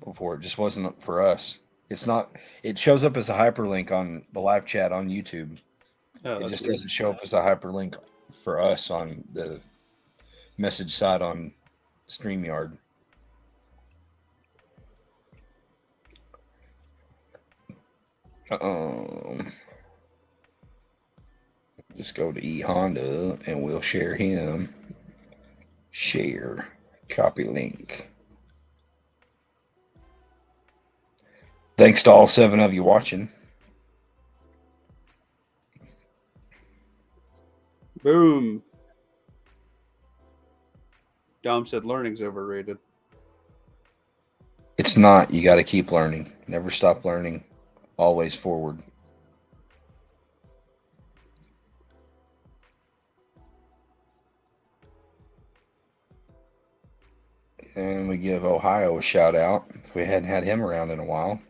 before. It just wasn't for us. It's not. It shows up as a hyperlink on the live chat on YouTube. Oh, It just weird. doesn't show up as a hyperlink for us on the message side on StreamYard. Just go to eHonda and we'll share him. Share. Copy link. Thanks to all 7 of you watching. Boom. Dom said learning's overrated. It's not. You got to keep learning. Never stop learning. Always forward. And we give Ohio a shout out. We hadn't had him around in a while.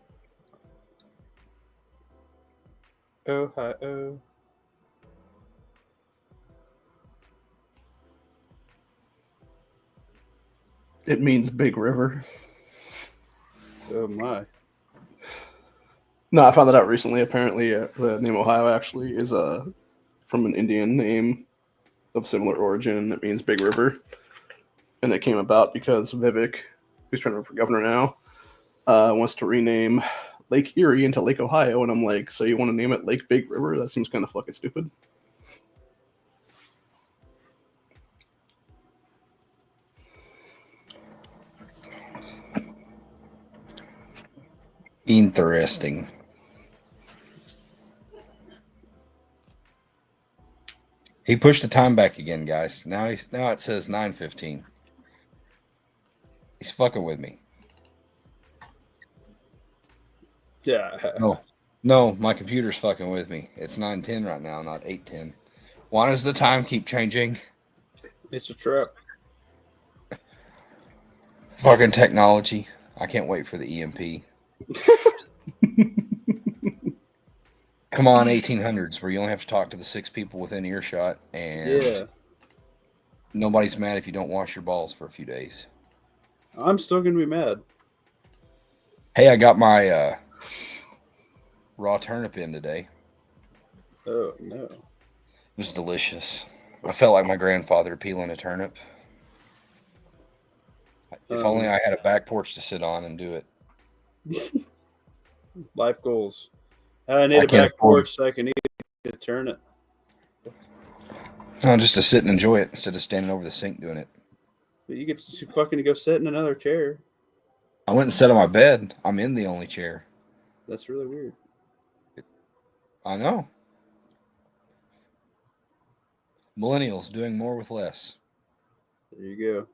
Ohio. It means big river. Oh, my. No, I found that out recently. Apparently, the name Ohio actually is from an Indian name of similar origin that means big river. And it came about because Vivek, who's trying to run for governor now, wants to rename Lake Erie into Lake Ohio. And I'm like, so you want to name it Lake Big River? That seems kind of fucking stupid. Interesting. He pushed the time back again, guys. Now it says 9:15. He's fucking with me. Yeah. No, my computer's fucking with me. It's 9:10 right now, not 8:10. Why does the time keep changing? It's a trap. Fucking technology. I can't wait for the EMP. Come on, 1800s, where you only have to talk to the 6 people within earshot, and Yeah. nobody's mad if you don't wash your balls for a few days. I'm still going to be mad. Hey, I got my raw turnip in today. Oh, no. It was delicious. I felt like my grandfather peeling a turnip. If only I had a back porch to sit on and do it. Life goals. I need I a can't back afford porch so I can eat a turnip. No, just to sit and enjoy it instead of standing over the sink doing it. But you get to fucking go sit in another chair. I went and sat on my bed. I'm in the only chair. That's really weird. I know. Millennials doing more with less. There you go.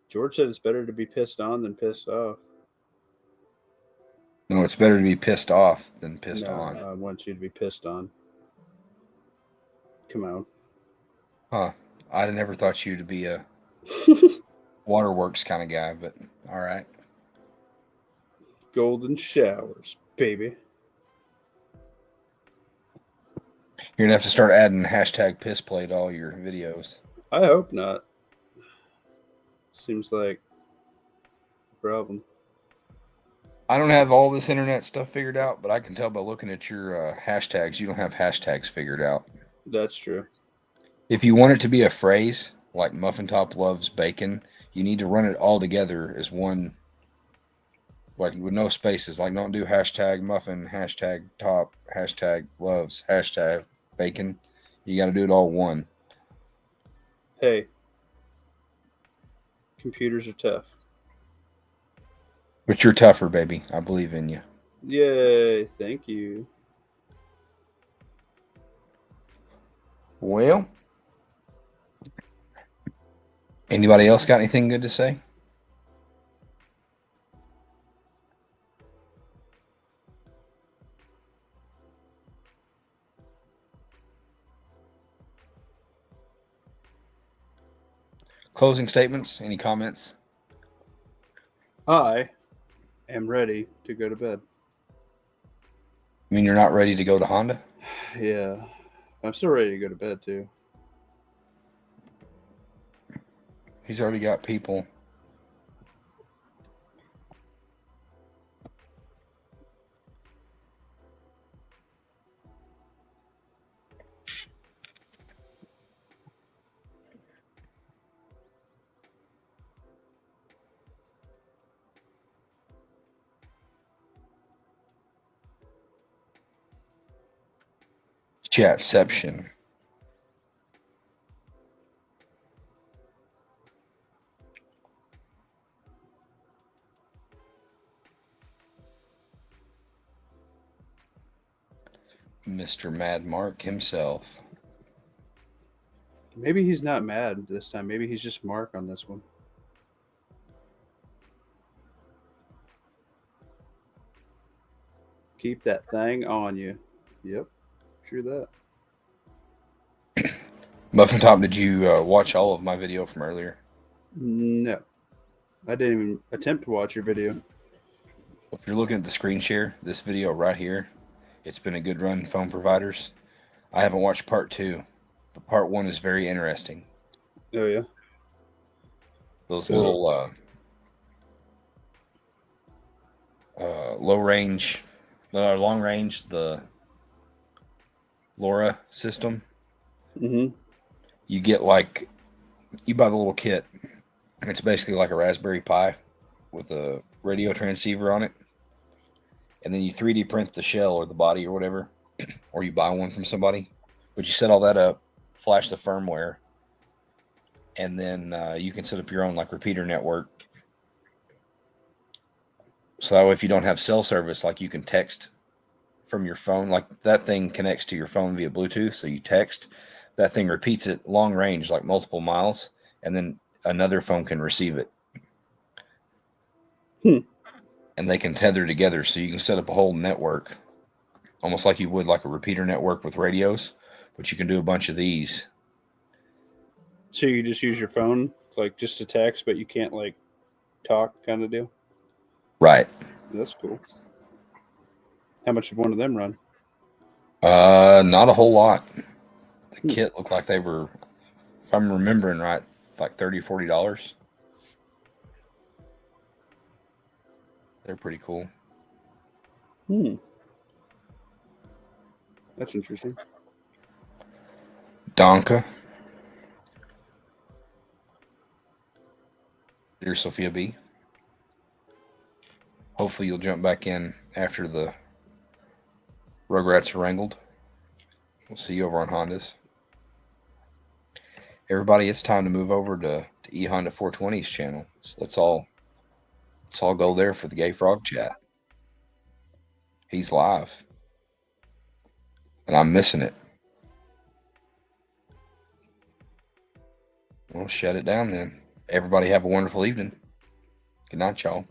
George said it's better to be pissed on than pissed off. No, it's better to be pissed off than pissed No, on. I want you to be pissed on. Come on. Huh. I'd have never thought you to be a waterworks kind of guy, but all right. Golden showers, baby. You're gonna have to start adding hashtag piss play to all your videos. I hope not. Seems like a problem. I don't have all this internet stuff figured out, but I can tell by looking at your hashtags, you don't have hashtags figured out. That's true. If you want it to be a phrase, like Muffin Top loves bacon, you need to run it all together as one, like with no spaces. Like don't do hashtag muffin, hashtag top, hashtag loves, hashtag bacon. You got to do it all one. Hey, computers are tough. But you're tougher, baby. I believe in you. Yay, thank you. Well, anybody else got anything good to say? Closing statements? Any comments? I am ready to go to bed. I mean, you're not ready to go to Honda? Yeah, I'm still ready to go to bed too. He's already got people. Chatception. Mr. Mad Mark himself. Maybe he's not mad this time. Maybe he's just Mark on this one. Keep that thing on you. Yep, true that. Muffin Top, did you watch all of my video from earlier? No, I didn't even attempt to watch your video. If you're looking at the screen share, this video right here, it's been a good run, phone providers. I haven't watched part 2, but part 1 is very interesting. Oh yeah. Those little low range, long range, the LoRa system. Mm-hmm. You get like, you buy the little kit. It's basically like a Raspberry Pi with a radio transceiver on it. And then you 3D print the shell or the body or whatever, or you buy one from somebody. But you set all that up, flash the firmware, and then you can set up your own like repeater network. So that way, if you don't have cell service, like you can text from your phone, like that thing connects to your phone via Bluetooth. So you text, that thing repeats it long range, like multiple miles, and then another phone can receive it. And they can tether together, so you can set up a whole network, almost like you would like a repeater network with radios, but you can do a bunch of these. So you just use your phone, like just to text, but you can't like talk, kind of deal. Right. That's cool. How much did one of them run? Not a whole lot. The kit looked like they were, if I'm remembering right, like $30, $40. They're pretty cool. That's interesting. Donka. Dear Sophia B. Hopefully you'll jump back in after the Rugrats are wrangled. We'll see you over on Hondas. Everybody, it's time to move over to E Honda 420's channel. So let's all go there for the Gay Frog chat. He's live. And I'm missing it. Well, shut it down then. Everybody have a wonderful evening. Good night, y'all.